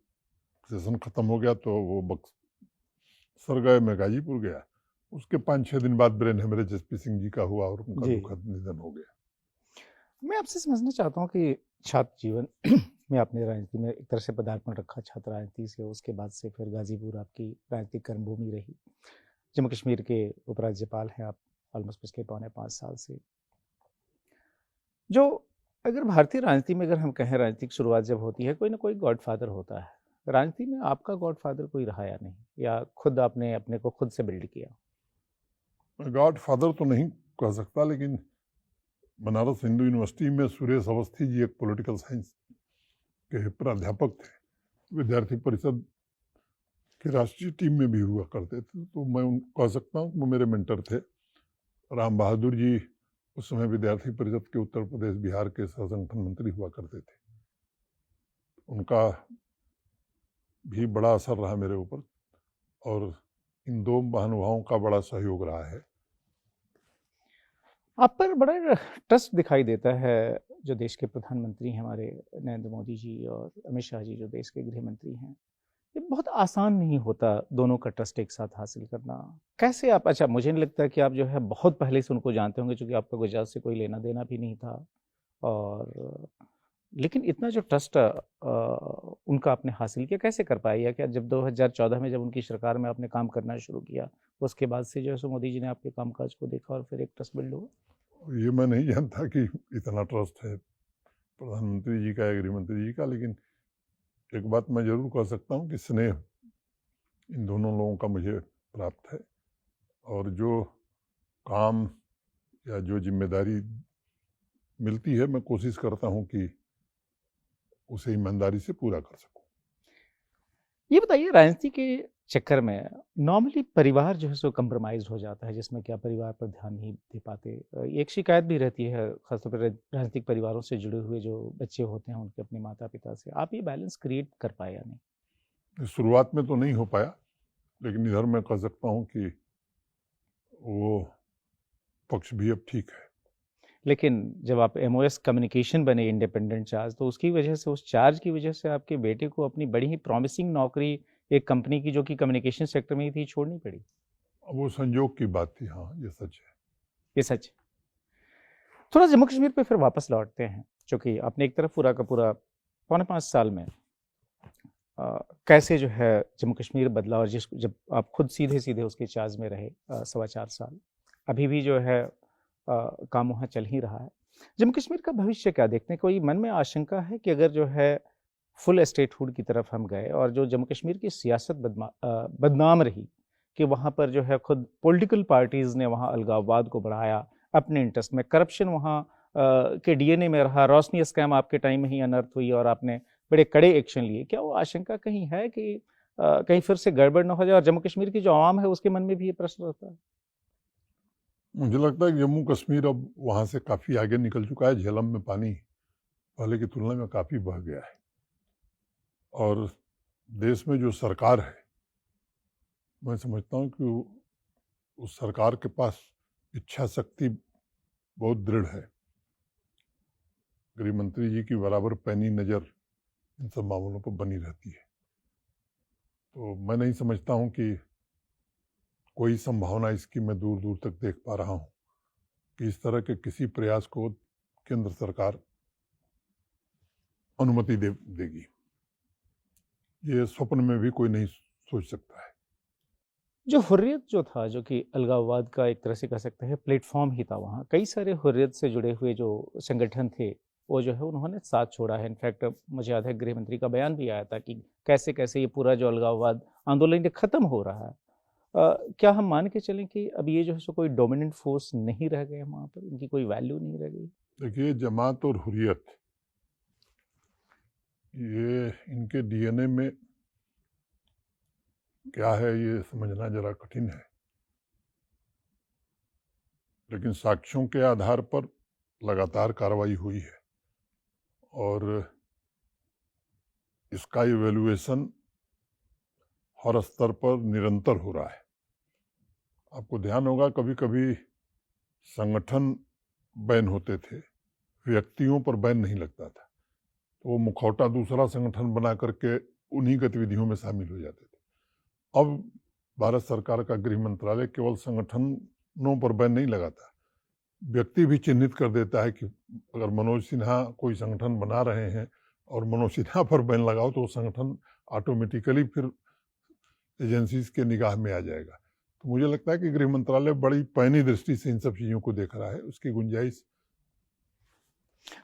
सेशन खत्म हो गया तो वो बक्सर गए, मैं गाजीपुर गया। उसके 5-6 दिन बाद brain haemorrhage SP Singh ji का हुआ और उनका जी। दुखद निधन हो गया। मैं आपसे समझना चाहता हूँ कि छात्र जीवन में आपने राजनीति में एक तरह से पदार्पण रखा, छात्र राजनीति से, उसके बाद से फिर गाजीपुर आपकी राजनीतिक कर्मभूमि रही। जम्मू कश्मीर के उपराज्यपाल हैं आप ऑलमोस्ट पिछले 4.25 साल से। जो अगर भारतीय राजनीति में अगर हम कहें, राजनीतिक शुरुआत जब होती है, कोई ना कोई गॉडफादर होता है। राजनीति में आपका गॉडफादर कोई रहा या नहीं, या खुद आपने अपने को खुद से बिल्ड किया? गॉड फादर तो नहीं कह सकता, लेकिन बनारस हिंदू यूनिवर्सिटी में सुरेश अवस्थी जी एक पॉलिटिकल साइंस के प्राध्यापक थे, विद्यार्थी परिषद की राष्ट्रीय टीम में भी हुआ करते थे, तो मैं कह सकता हूँ वो मेरे मेंटर थे। राम बहादुर जी उस समय विद्यार्थी परिषद के उत्तर प्रदेश बिहार के सहसंगठन मंत्री हुआ करते थे, उनका भी बड़ा असर रहा मेरे ऊपर और इन दो महानुभावों का बड़ा सहयोग रहा है। आप पर बड़ा ट्रस्ट दिखाई देता है। जो देश के प्रधानमंत्री हैं हमारे नरेंद्र मोदी जी और अमित शाह जी जो देश के गृह मंत्री हैं, ये बहुत आसान नहीं होता दोनों का ट्रस्ट एक साथ हासिल करना। कैसे आप, अच्छा मुझे नहीं लगता कि आप जो है बहुत पहले से उनको जानते होंगे, क्योंकि आपका गुजरात से कोई लेना देना भी नहीं था, और लेकिन इतना जो ट्रस्ट उनका आपने हासिल किया, कैसे कर पाए? या क्या जब 2014 में जब उनकी सरकार में आपने काम करना शुरू किया, उसके बाद से जो है सो मोदी जी ने आपके कामकाज को देखा और फिर एक ट्रस्ट बिल्ड हुआ? ये मैं नहीं जानता कि इतना ट्रस्ट है प्रधानमंत्री जी का या गृह मंत्री जी का, लेकिन एक बात मैं जरूर कह सकता हूँ कि स्नेह इन दोनों लोगों का मुझे प्राप्त है और जो काम या जो जिम्मेदारी मिलती है मैं कोशिश करता हूँ कि उसे ईमानदारी से पूरा कर सकूं। ये बताइए, राजनीति के चक्कर में नॉर्मली परिवार जो है सो कंप्रोमाइज हो जाता है, जिसमें क्या परिवार पर ध्यान नहीं दे पाते। एक शिकायत भी रहती है खासतौर पर राजनीतिक परिवारों से जुड़े हुए जो बच्चे होते हैं उनके अपने माता पिता से। आप ये बैलेंस क्रिएट कर पाए या नहीं? शुरुआत में तो नहीं हो पाया, लेकिन इधर मैं कह सकता हूँ कि वो पक्ष भी अब ठीक है। लेकिन जब आप MOS कम्युनिकेशन बने इंडिपेंडेंट चार्ज, तो उसकी वजह से, उस चार्ज की वजह से आपके बेटे को अपनी बड़ी ही प्रॉमिसिंग नौकरी एक कंपनी की जो कि कम्युनिकेशन सेक्टर में ही थी, छोड़नी पड़ी। वो संयोग की बात थी, हाँ ये सच है। ये सच है। थोड़ा जम्मू कश्मीर पे फिर वापस लौटते हैं, क्योंकि आपने एक तरफ पूरा का पूरा 4.25 साल में कैसे जो है जम्मू कश्मीर बदला, और जिस जब आप खुद सीधे सीधे उसके चार्ज में रहे 4.25 साल, अभी भी जो है काम वहाँ चल ही रहा है। जम्मू कश्मीर का भविष्य क्या देखते हैं? कोई मन में आशंका है कि अगर जो है फुल स्टेटहुड की तरफ हम गए और जो जम्मू कश्मीर की सियासत बदनाम रही, कि वहाँ पर जो है खुद पॉलिटिकल पार्टीज़ ने वहाँ अलगाववाद को बढ़ाया अपने इंटरेस्ट में, करप्शन वहाँ के DNA में रहा, रोशनी स्कैम आपके टाइम में ही अनर्थ हुई और आपने बड़े कड़े एक्शन लिए। क्या वो आशंका कहीं है कि कहीं फिर से गड़बड़ न हो जाए, और जम्मू कश्मीर की जो आवाम है उसके मन में भी ये प्रश्न रहता है? मुझे लगता है कि जम्मू कश्मीर अब वहाँ से काफ़ी आगे निकल चुका है। झेलम में पानी पहले की तुलना में काफ़ी बढ़ गया है और देश में जो सरकार है, मैं समझता हूँ कि उस सरकार के पास इच्छा शक्ति बहुत दृढ़ है। गृह मंत्री जी की बराबर पैनी नज़र इन सब मामलों पर बनी रहती है, तो मैं नहीं समझता हूँ कि कोई संभावना इसकी मैं दूर दूर तक देख पा रहा हूँ कि इस तरह के किसी प्रयास को केंद्र सरकार अनुमति देगी। ये स्वप्न में भी कोई नहीं सोच सकता है। जो हुर्रियत जो था, जो कि अलगाववाद का एक तरह से कह सकते हैं प्लेटफॉर्म ही था, वहाँ कई सारे हुर्रियत से जुड़े हुए जो संगठन थे वो जो है उन्होंने साथ छोड़ा है। इनफैक्ट मुझे याद है गृह मंत्री का बयान भी आया था कि कैसे कैसे ये पूरा जो अलगाववाद आंदोलन खत्म हो रहा है। क्या हम मान के चलें कि अब ये जो है सो कोई डोमिनेंट फोर्स नहीं रह गए वहाँ पर, इनकी कोई वैल्यू नहीं रह गई? देखिए, जमात और हुर्रियत ये इनके DNA में क्या है ये समझना जरा कठिन है, लेकिन साक्ष्यों के आधार पर लगातार कार्रवाई हुई है और इसका इवैल्यूएशन हर स्तर पर निरंतर हो रहा है। आपको ध्यान होगा कभी कभी संगठन बैन होते थे, व्यक्तियों पर बैन नहीं लगता था, तो वो मुखौटा दूसरा संगठन बना करके उन्हीं गतिविधियों में शामिल हो जाते थे। अब भारत सरकार का गृह मंत्रालय केवल संगठनों पर बैन नहीं लगाता, व्यक्ति भी चिन्हित कर देता है कि अगर मनोज सिन्हा कोई संगठन बना रहे हैं और मनोज सिन्हा पर बैन लगाओ तो वो संगठन ऑटोमेटिकली फिर एजेंसीज के निगाह में आ जाएगा। तो मुझे लगता है कि गृह मंत्रालय बड़ी पैनी दृष्टि से इन सब चीज़ों को देख रहा है, उसकी गुंजाइश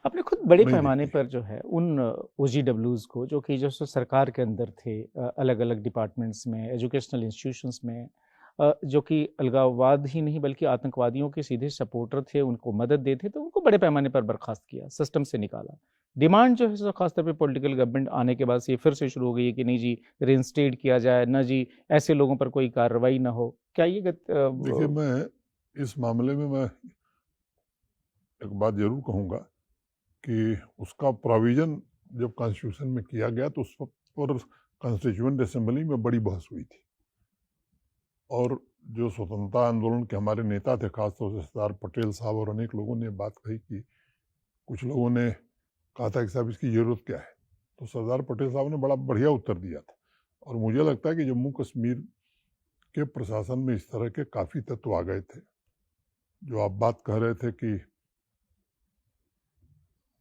आपने खुद बड़े नहीं पैमाने दिखती। पर जो है उन OGWs को जो कि जो सो सरकार के अंदर थे, अलग अलग डिपार्टमेंट्स में, एजुकेशनल इंस्टीट्यूशंस में, जो कि अलगाववाद ही नहीं बल्कि आतंकवादियों के सीधे सपोर्टर थे, उनको मदद देते थे, उनको बड़े पैमाने पर बर्खास्त किया, सिस्टम से निकाला। डिमांड जो है सो खासतौर पे पॉलिटिकल गवर्नमेंट आने के बाद से ये फिर से शुरू हो गई है कि नहीं जी रेंस्टेट किया जाए, ना जी ऐसे लोगों पर कोई कार्रवाई ना हो। क्या ये देखिए, मैं इस मामले में मैं एक बात जरूर कहूँगा कि उसका प्रोविजन जब कॉन्स्टिट्यूशन में किया गया तो उस पर कॉन्स्टिट्यूएंट असेंबली में बड़ी बहस हुई थी और जो स्वतंत्रता आंदोलन के हमारे नेता थे, खासतौर से सरदार पटेल साहब और अनेक लोगों ने बात कही कि कुछ लोगों ने कहा था कि साहब इसकी ज़रूरत क्या है, तो सरदार पटेल साहब ने बड़ा बढ़िया उत्तर दिया था। और मुझे लगता है कि जम्मू कश्मीर के प्रशासन में इस तरह के काफ़ी तत्व आ गए थे। जो आप बात कह रहे थे कि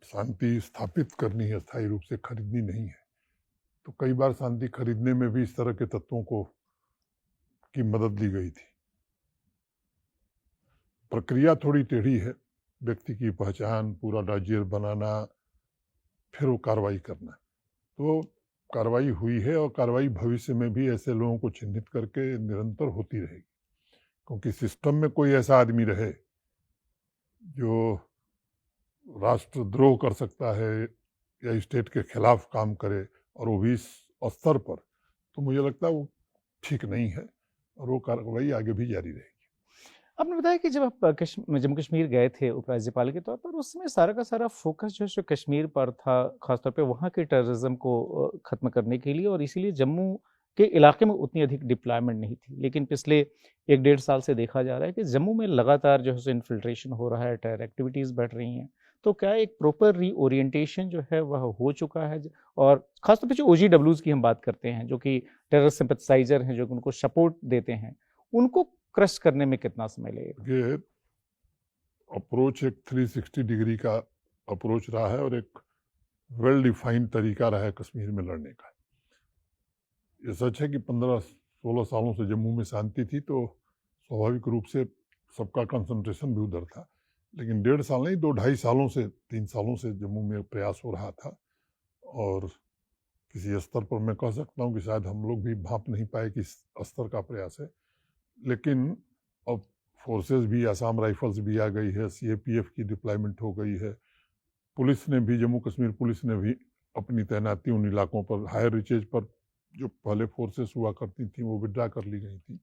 शांति स्थापित करनी है, स्थायी रूप से खरीदनी नहीं है, तो कई बार शांति खरीदने में भी इस तरह के तत्वों को की मदद ली गई थी। प्रक्रिया थोड़ी टेढ़ी है, व्यक्ति की पहचान, पूरा डाइजेस्ट बनाना, फिर वो कार्रवाई करना। तो कार्रवाई हुई है और कार्रवाई भविष्य में भी ऐसे लोगों को चिन्हित करके निरंतर होती रहेगी, क्योंकि सिस्टम में कोई ऐसा आदमी रहे जो राष्ट्रद्रोह कर सकता है या स्टेट के खिलाफ काम करे और वो भी इस स्तर पर, तो मुझे लगता है वो ठीक नहीं है और वो कार्रवाई आगे भी जारी रहेगी। आपने बताया कि जब आप जम्मू कश्मीर गए थे उपराज्यपाल के तौर पर, उस समय सारा का सारा फोकस जो है सो कश्मीर पर था, खासतौर पे वहाँ के टेररिज्म को खत्म करने के लिए, और इसीलिए जम्मू के इलाके में उतनी अधिक डिप्लॉयमेंट नहीं थी। लेकिन पिछले 1-1.5 साल से देखा जा रहा है कि जम्मू में लगातार जो है सो इन्फिल्ट्रेशन हो रहा है, टेरर एक्टिविटीज़ बढ़ रही हैं। तो क्या एक प्रॉपर रीओरिएंटेशन जो है वह हो चुका है? और खासतौर पे जो OGWs की हम बात करते हैं, जो कि टेरर सिंपैथाइजर हैं, जो कि उनको सपोर्ट देते हैं, उनको क्रश करने में कितना समय लगेगा? ये अप्रोच एक 360 डिग्री का अप्रोच रहा है और एक वेल डिफाइंड तरीका रहा है कश्मीर में लड़ने का। ये सच है कि 15-16 सालों से जम्मू में शांति थी, तो स्वाभाविक रूप से सबका कंसंट्रेशन भी उधर था। लेकिन 1.5 साल नहीं, 2-2.5 सालों से 3 सालों से जम्मू में प्रयास हो रहा था और किसी स्तर पर मैं कह सकता हूँ कि शायद हम लोग भी भांप नहीं पाए कि इस स्तर का प्रयास है। लेकिन अब फोर्सेस भी, आसाम राइफल्स भी आ गई है, CAPF की डिप्लॉयमेंट हो गई है, पुलिस ने भी, जम्मू कश्मीर पुलिस ने भी अपनी तैनाती उन इलाकों पर, हायर रीचेज पर जो पहले फोर्सेस हुआ करती थी वो विड्रा कर ली गई थी।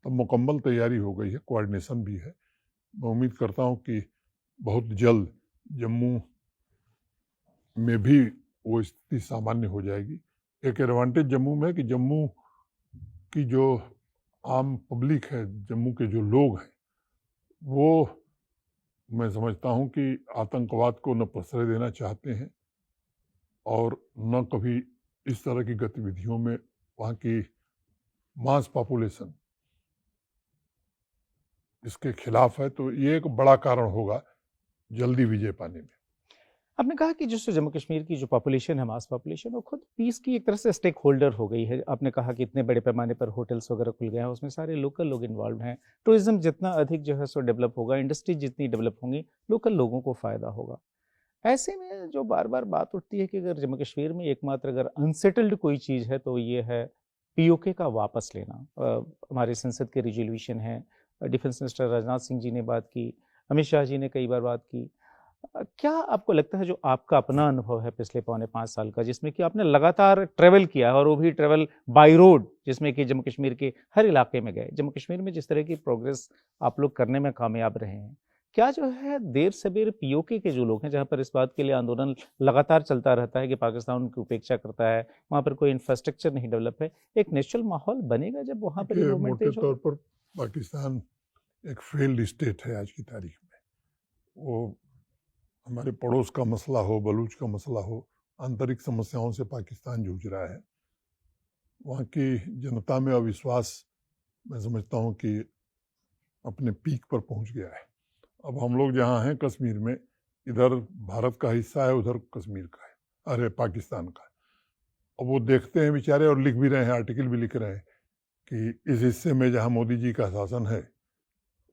तब मुकम्मल तैयारी हो गई है, कोऑर्डिनेशन भी है। मैं उम्मीद करता हूँ कि बहुत जल्द जम्मू में भी वो स्थिति सामान्य हो जाएगी। एक एडवांटेज जम्मू में है कि जम्मू की जो आम पब्लिक है, जम्मू के जो लोग हैं, वो मैं समझता हूँ कि आतंकवाद को न प्रश्रय देना चाहते हैं और न कभी इस तरह की गतिविधियों में वहाँ की मास पॉपुलेशन इसके खिलाफ है। तो ये एक बड़ा कारण होगा जल्दी विजय पाने में। आपने कहा कि जिससे जम्मू कश्मीर की जो पॉपुलेशन है, मास पॉपुलेशन, वो खुद पीस की एक तरह से स्टेक होल्डर हो गई है। आपने कहा कि इतने बड़े पैमाने पर होटल्स वगैरह खुल गए हैं, उसमें सारे लोकल लोग इन्वॉल्व हैं। टूरिज्म जितना अधिक जो है सो डेवलप होगा, इंडस्ट्री जितनी डेवलप होंगी, लोकल लोगों को फ़ायदा होगा। ऐसे में जो बार बार बात उठती है कि अगर जम्मू कश्मीर में एकमात्र अगर अनसेटल्ड कोई चीज़ है तो ये है POK का वापस लेना। हमारे संसद के रिजोल्यूशन है, डिफेंस मिनिस्टर राजनाथ सिंह जी ने बात की, अमित शाह जी ने कई बार बात की। क्या आपको लगता है, जो आपका अपना अनुभव है पिछले 4.25 साल का, जिसमें कि आपने लगातार ट्रेवल किया है और वो भी ट्रेवल बाय रोड, जिसमें कि जम्मू कश्मीर के हर इलाके में गए, जम्मू कश्मीर में जिस तरह की प्रोग्रेस आप लोग करने में कामयाब रहे हैं, क्या जो है देर सबेर पीओके के जो लोग हैं, जहां पर इस बात के लिए आंदोलन लगातार चलता रहता है कि पाकिस्तान उनकी उपेक्षा करता है, वहां पर कोई इंफ्रास्ट्रक्चर नहीं डेवलप है, एक नेचुरल माहौल बनेगा जब वहां पर ये देखिए, मूवमेंट मोटे तेज तौर होगा? पर पाकिस्तान एक फेल्ड स्टेट है आज की तारीख में। वो हमारे पड़ोस का मसला हो, बलूच का मसला हो, आंतरिक समस्याओं से पाकिस्तान जूझ रहा है। वहाँ की जनता में अविश्वास, मैं समझता हूँ कि अपने पीक पर पहुँच गया है। अब हम लोग जहाँ हैं कश्मीर में, इधर भारत का हिस्सा है, उधर कश्मीर का है, अरे पाकिस्तान का। अब वो देखते हैं बेचारे और लिख भी रहे हैं, आर्टिकल भी लिख रहे हैं कि इस हिस्से में जहाँ मोदी जी का शासन है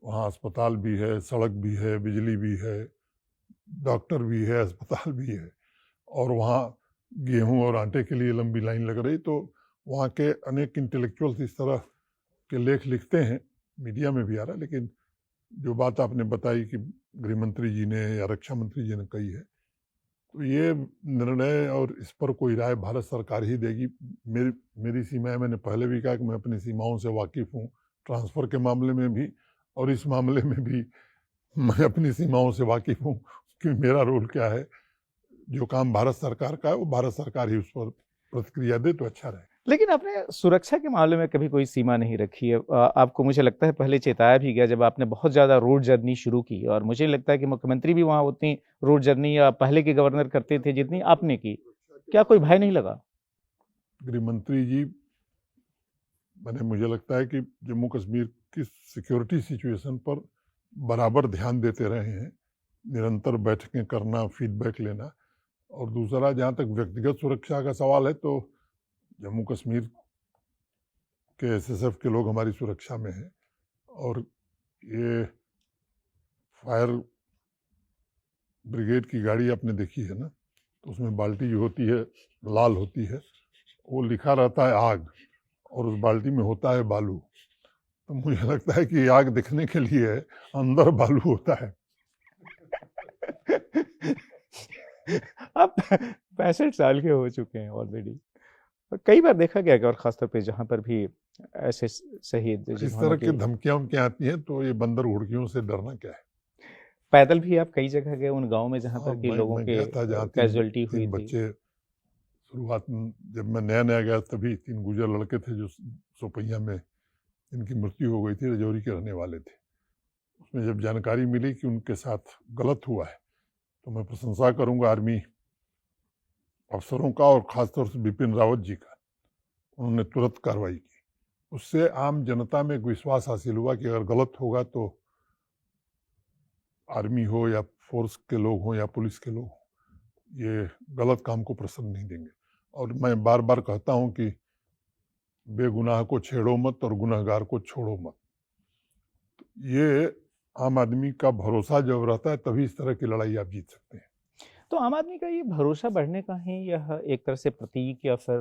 वहाँ अस्पताल भी है, सड़क भी है, बिजली भी है, डॉक्टर भी है, अस्पताल भी है, और वहाँ गेहूं और आटे के लिए लंबी लाइन लग रही। तो वहाँ के अनेक इंटेलेक्चुअल्स इस तरह के लेख लिखते हैं, मीडिया में भी आ रहा है। लेकिन जो बात आपने बताई कि गृह मंत्री जी ने या रक्षा मंत्री जी ने कही है, तो ये निर्णय और इस पर कोई राय भारत सरकार ही देगी। मेरी सीमाएं, मैंने पहले भी कहा कि मैं अपनी सीमाओं से वाकिफ़ हूँ, ट्रांसफ़र के मामले में भी और इस मामले में भी मैं अपनी सीमाओं से वाकिफ़ हूँ कि मेरा रोल क्या है। जो काम भारत सरकार का है वो भारत सरकार ही उस पर प्रतिक्रिया दे तो अच्छा रहे। लेकिन आपने सुरक्षा के मामले में कभी कोई सीमा नहीं रखी है। आपको मुझे लगता है पहले चेताया भी गया जब आपने बहुत ज़्यादा रोड जर्नी शुरू की, और मुझे लगता है कि मुख्यमंत्री भी वहाँ उतनी रोड जर्नी या पहले के गवर्नर करते थे जितनी आपने की। क्या कोई भय नहीं लगा? गृह मंत्री जी, मुझे लगता है कि जम्मू कश्मीर की सिक्योरिटी सिचुएशन पर बराबर ध्यान देते रहे हैं, निरंतर बैठकें करना, फीडबैक लेना। और दूसरा, जहाँ तक व्यक्तिगत सुरक्षा का सवाल है, तो जम्मू कश्मीर के एसएसएफ के लोग हमारी सुरक्षा में हैं। और ये फायर ब्रिगेड की गाड़ी आपने देखी है ना, तो उसमें बाल्टी जो होती है लाल होती है, वो लिखा रहता है आग, और उस बाल्टी में होता है बालू। तो मुझे लगता है कि आग दिखने के लिए अंदर बालू होता है। आप 65 साल के हो चुके हैं ऑलरेडी। कई बार देखा गया कि, और खासतौर पे जहाँ पर भी ऐसे शहीद इस जिन्होंने तरह की के धमकियां उनकी आती हैं तो ये बंदर घुड़कियों से डरना क्या है। पैदल भी आप कई जगह गए उन गाँव में जहाँ हाँ, पर कि लोगों मैं के गया था जहाँ कैजुअलिटी हुई तीन थी। बच्चे, शुरुआत में जब मैं नया नया गया तभी 3 गुजर लड़के थे जो सोपैया में इनकी मृत्यु हो गई थी, रजौरी के रहने वाले थे। उसमें जब जानकारी मिली कि उनके साथ गलत हुआ है, तो मैं प्रशंसा करूंगा आर्मी अफसरों का, और ख़ासतौर से बिपिन रावत जी का। उन्होंने तुरंत कार्रवाई की। उससे आम जनता में एक विश्वास हासिल हुआ कि अगर गलत होगा तो आर्मी हो या फोर्स के लोग हों या पुलिस के लोग हों, ये गलत काम को प्रसन्न नहीं देंगे। और मैं बार बार कहता हूं कि बेगुनाह को छेड़ो मत और गुनहगार को छोड़ो मत। तो ये आम आदमी का भरोसा जब रहता है तभी इस तरह की लड़ाई आप जीत सकते हैं। तो आम आदमी का ये भरोसा बढ़ने का ही यह एक तरह से प्रतीक या फिर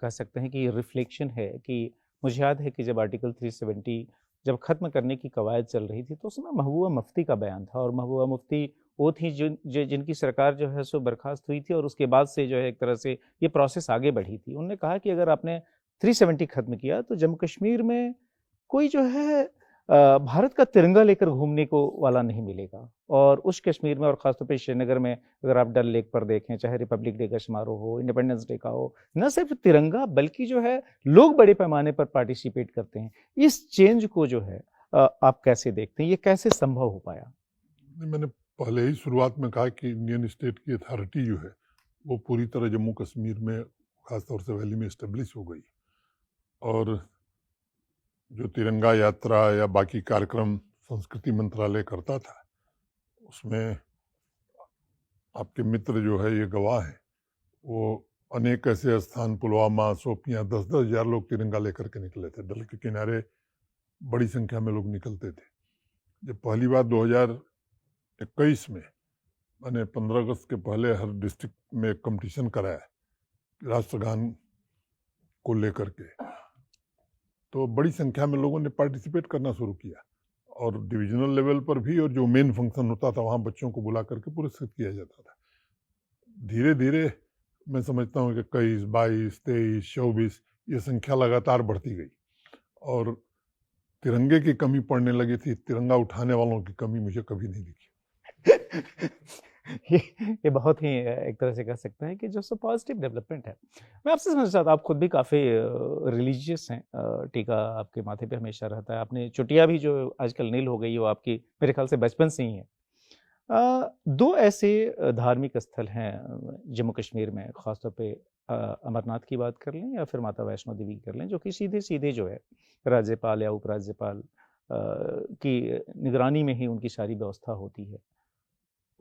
कह सकते हैं कि रिफ्लेक्शन है कि मुझे याद है कि जब आर्टिकल 370 जब ख़त्म करने की कवायद चल रही थी, तो उसमें महबूबा मुफ्ती का बयान था, और महबूबा मुफ्ती वो थी जिनकी सरकार जो है सो बर्खास्त हुई थी, और उसके बाद से जो है एक तरह से ये प्रोसेस आगे बढ़ी थी। उन्होंने कहा कि अगर आपने 370 ख़त्म किया तो जम्मू कश्मीर में कोई जो है भारत का तिरंगा लेकर घूमने को वाला नहीं मिलेगा। और उस कश्मीर में, और ख़ासतौर पे श्रीनगर में, अगर आप डल लेक पर देखें, चाहे रिपब्लिक डे का समारोह हो, इंडिपेंडेंस डे का हो, न सिर्फ तिरंगा बल्कि जो है लोग बड़े पैमाने पर पार्टिसिपेट करते हैं। इस चेंज को जो है आप कैसे देखते हैं? ये कैसे संभव हो पाया? मैंने पहले ही शुरुआत में कहा कि इंडियन स्टेट की अथॉरिटी जो है वो पूरी तरह जम्मू कश्मीर में, खासतौर से वैली में इस्टेब्लिश हो गई। और जो तिरंगा यात्रा या बाकी कार्यक्रम संस्कृति मंत्रालय करता था, उसमें आपके मित्र जो है ये गवाह हैं, वो अनेक ऐसे स्थान, पुलवामा, शोपियां, 10-10 हज़ार लोग तिरंगा लेकर के निकले थे। डल के किनारे बड़ी संख्या में लोग निकलते थे। जब पहली बार 2021 में मैंने 15 अगस्त के पहले हर डिस्ट्रिक्ट में कंपटीशन कराया राष्ट्रगान को लेकर के, तो बड़ी संख्या में लोगों ने पार्टिसिपेट करना शुरू किया। और डिविजनल लेवल पर भी, और जो मेन फंक्शन होता था वहाँ बच्चों को बुला करके पुरस्कृत किया जाता था। धीरे धीरे मैं समझता हूँ कि 21, 22, 23, 24 ये संख्या लगातार बढ़ती गई। और तिरंगे की कमी पड़ने लगी थी, तिरंगा उठाने वालों की कमी मुझे कभी नहीं दिखी। ये बहुत ही एक तरह से कह सकते हैं कि जो सो पॉजिटिव डेवलपमेंट है। मैं आपसे समझना चाहता हूँ, आप खुद भी काफ़ी रिलीजियस हैं, टीका आपके माथे पे हमेशा रहता है, आपने चुटिया भी जो आजकल नील हो गई, वो आपकी मेरे ख्याल से बचपन से ही है। दो ऐसे धार्मिक स्थल हैं जम्मू कश्मीर में, ख़ासतौर पे अमरनाथ की बात कर लें या फिर माता वैष्णो देवी की कर लें, जो कि सीधे-सीधे जो है राज्यपाल या उपराज्यपाल की निगरानी में ही उनकी सारी व्यवस्था होती है।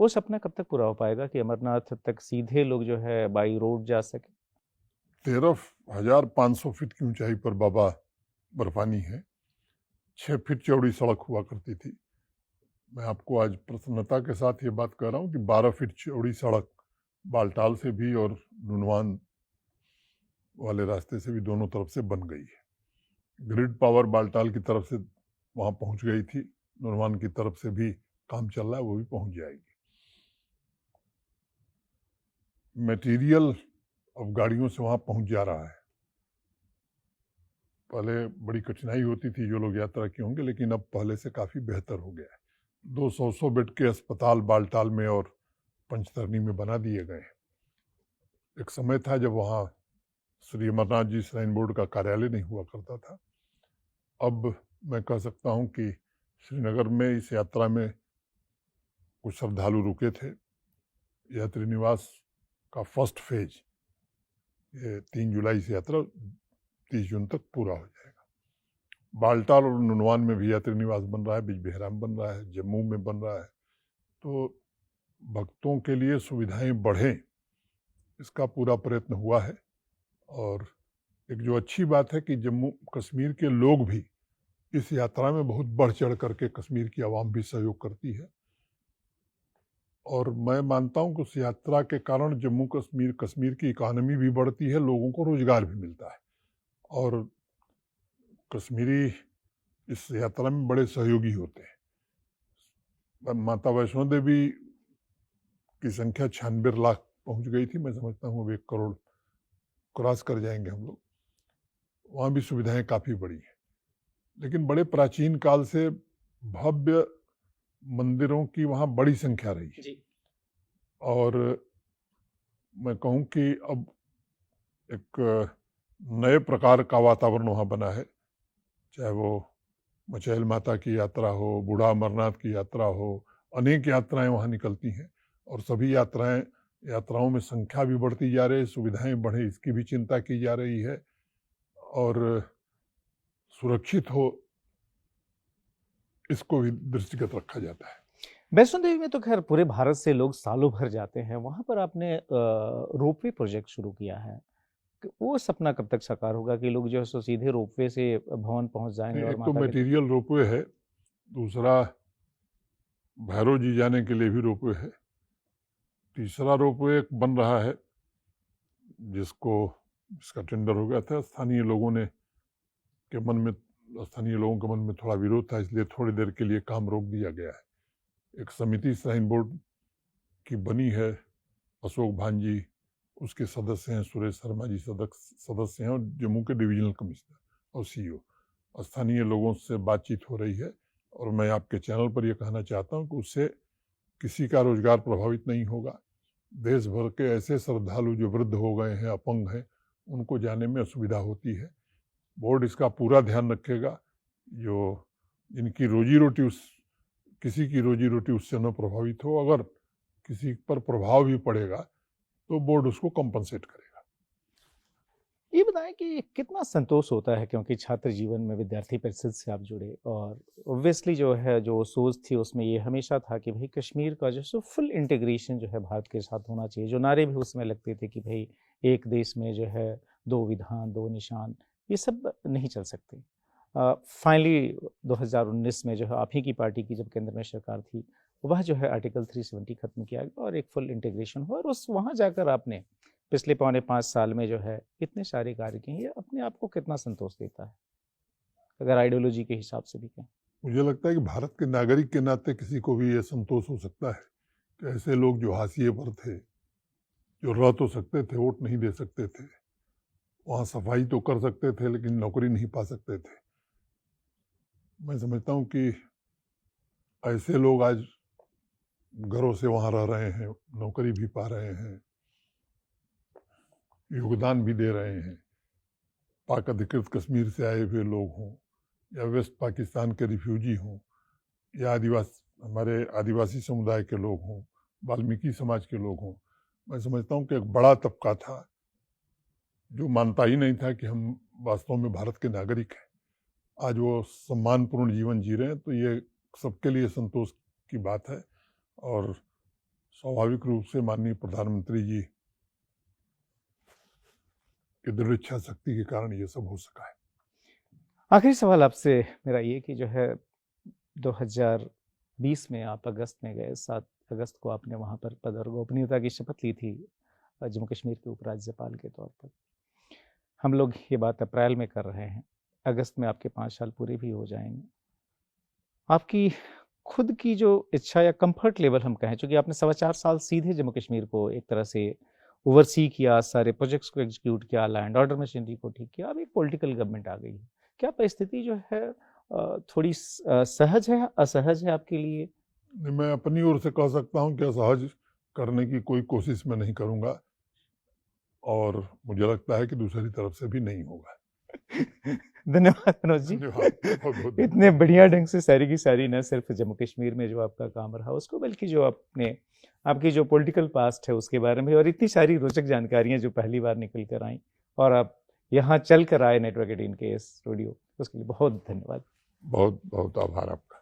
वो सपना कब तक पूरा हो पाएगा कि अमरनाथ तक सीधे लोग जो है बाई रोड जा सके? 13,500 फीट की ऊंचाई पर बाबा बर्फानी है। 6 फीट चौड़ी सड़क हुआ करती थी। मैं आपको आज प्रसन्नता के साथ ये बात कह रहा हूँ कि 12 फीट चौड़ी सड़क बालटाल से भी और नुनवान वाले रास्ते से भी दोनों तरफ से बन गई है। ग्रिड पावर बालटाल की तरफ से वहाँ पहुँच गई थी, नुनवान की तरफ से भी काम चल रहा है, वो भी पहुँच जाएगी। मटेरियल अब गाड़ियों से वहाँ पहुँच जा रहा है। पहले बड़ी कठिनाई होती थी जो लोग यात्रा किए होंगे, लेकिन अब पहले से काफ़ी बेहतर हो गया है। 200 बेड के अस्पताल बालटाल में और पंचतरनी में बना दिए गए। एक समय था जब वहाँ श्री अमरनाथ जी श्राइन बोर्ड का कार्यालय नहीं हुआ करता था। अब मैं कह सकता हूँ कि श्रीनगर में इस यात्रा में कुछ श्रद्धालु रुके थे। यात्री निवास का फर्स्ट फेज ये 3 जुलाई से यात्रा 30 जून तक पूरा हो जाएगा। बालटाल और नुनवान में भी यात्री निवास बन रहा है, बिजबेहरा में बन रहा है, जम्मू में बन रहा है। तो भक्तों के लिए सुविधाएं बढ़ें, इसका पूरा प्रयत्न हुआ है। और एक जो अच्छी बात है कि जम्मू कश्मीर के लोग भी इस यात्रा में बहुत बढ़ चढ़ करके कश्मीर की आवाम भी सहयोग करती है। और मैं मानता हूं कि उस यात्रा के कारण जम्मू कश्मीर की इकोनॉमी भी बढ़ती है, लोगों को रोजगार भी मिलता है। और कश्मीरी इस यात्रा में बड़े सहयोगी होते हैं। माता वैष्णो देवी की संख्या 96 लाख पहुंच गई थी। मैं समझता हूँ अब 1 करोड़ क्रॉस कर जाएंगे हम लोग। वहाँ भी सुविधाएं काफ़ी बड़ी हैं, लेकिन बड़े प्राचीन काल से भव्य मंदिरों की वहाँ बड़ी संख्या रही है। और मैं कहूँ कि अब एक नए प्रकार का वातावरण वहाँ बना है, चाहे वो मचैल माता की यात्रा हो, बूढ़ा अमरनाथ की यात्रा हो, अनेक यात्राएं वहाँ निकलती हैं। और सभी यात्राओं में संख्या भी बढ़ती जा रही है, सुविधाएं बढ़े इसकी भी चिंता की जा रही है, और सुरक्षित हो इसको भी दृष्टिगत रखा जाता है। वैष्णो देवी में तो खैर पूरे भारत से लोग सालों भर जाते हैं, वहाँ पर आपने रोपवे प्रोजेक्ट शुरू किया है, वो सपना कब तक साकार होगा कि लोग जो है सो सीधे रोपवे से भवन पहुँच जाएंगे? और एक तो माता के मटेरियल रोपवे है, दूसरा भैरव जी जाने के लिए भी रोपवे है, तीसरा रोपवे एक बन रहा है जिसका टेंडर हो गया था। स्थानीय लोगों के मन में थोड़ा विरोध था, इसलिए थोड़ी देर के लिए काम रोक दिया गया है। एक समिति श्राइन बोर्ड की बनी है, अशोक भांजी उसके सदस्य हैं, सुरेश शर्मा जी सदस्य हैं, और जम्मू के डिविजनल कमिश्नर और सीईओ। स्थानीय लोगों से बातचीत हो रही है, और मैं आपके चैनल पर यह कहना चाहता हूं कि उससे किसी का रोजगार प्रभावित नहीं होगा। देश भर के ऐसे श्रद्धालु जो वृद्ध हो गए हैं, अपंग हैं, उनको जाने में असुविधा होती है। बोर्ड इसका पूरा ध्यान रखेगा, जिनकी किसी की रोजी रोटी उससे न प्रभावित हो। अगर किसी पर प्रभाव भी पड़ेगा तो बोर्ड उसको कंपनसेट करेगा। ये बताएं कि कितना संतोष होता है, क्योंकि छात्र जीवन में विद्यार्थी परिषद से आप जुड़े, और ऑब्वियसली जो सोच थी उसमें ये हमेशा था कि भाई कश्मीर का जो सो फुल इंटीग्रेशन जो है भारत के साथ होना चाहिए। जो नारे भी उसमें लगते थे कि भाई एक देश में जो है 2 विधान 2 निशान, ये सब नहीं चल सकते। फाइनली 2019 में जो है आप ही की पार्टी की जब केंद्र में सरकार थी, वह जो है आर्टिकल 370 खत्म किया गया और एक फुल इंटीग्रेशन हुआ, और वहाँ जाकर आपने पिछले 4.5 साल में जो है इतने सारे कार्य किए। ये अपने आप को कितना संतोष देता है, अगर आइडियोलॉजी के हिसाब से भी कहें? मुझे लगता है कि भारत के नागरिक के नाते किसी को भी ये संतोष हो सकता है कि ऐसे लोग जो हाशिए पर थे, जो रह तो सकते थे, वोट नहीं दे सकते थे, वहाँ सफाई तो कर सकते थे लेकिन नौकरी नहीं पा सकते थे, मैं समझता हूँ कि ऐसे लोग आज घरों से वहाँ रह रहे हैं, नौकरी भी पा रहे हैं, योगदान भी दे रहे हैं। पाक अधिकृत कश्मीर से आए हुए लोग हों या वेस्ट पाकिस्तान के रिफ्यूजी हों या हमारे आदिवासी समुदाय के लोग हों, वाल्मीकि समाज के लोग हों, मैं समझता हूँ कि एक बड़ा तबका था जो मानता ही नहीं था कि हम वास्तव में भारत के नागरिक हैं। आज वो सम्मानपूर्ण जीवन जी रहे हैं, तो ये सबके लिए संतोष की बात है और स्वाभाविक रूप से माननीय प्रधानमंत्री जी की दृढ़ इच्छा शक्ति के कारण ये सब हो सका है। आखिरी सवाल आपसे मेरा ये कि जो है 2020 में आप अगस्त में गए, 7 अगस्त को आपने वहाँ पर पद और गोपनीयता की शपथ ली थी जम्मू कश्मीर के उपराज्यपाल के तौर पर। हम लोग ये बात अप्रैल में कर रहे हैं, अगस्त में आपके 5 साल पूरे भी हो जाएंगे। आपकी खुद की जो इच्छा या कंफर्ट लेवल हम कहें, चूँकि आपने 4.25 साल सीधे जम्मू कश्मीर को एक तरह से ओवरसी किया, सारे प्रोजेक्ट्स को एग्जीक्यूट किया, लैंड ऑर्डर मशीनरी को ठीक किया, अब एक पॉलिटिकल गवर्नमेंट आ गई है। क्या परिस्थिति जो है थोड़ी सहज है, असहज है आपके लिए? मैं अपनी ओर से कह सकता हूँ कि असहज करने की कोई कोशिश मैं नहीं करूँगा और मुझे लगता है कि दूसरी तरफ से भी नहीं होगा। धन्यवाद मनोज जी। बहुत इतने बढ़िया ढंग से सारी की सारी न सिर्फ जम्मू कश्मीर में जो आपका काम रहा उसको, बल्कि जो आपकी जो पॉलिटिकल पास्ट है उसके बारे में, और इतनी सारी रोचक जानकारियां जो पहली बार निकल कर आई और आप यहाँ चल कर आए नेटवर्क 18 के स्टूडियो, उसके लिए बहुत धन्यवाद। बहुत बहुत आभार आपका।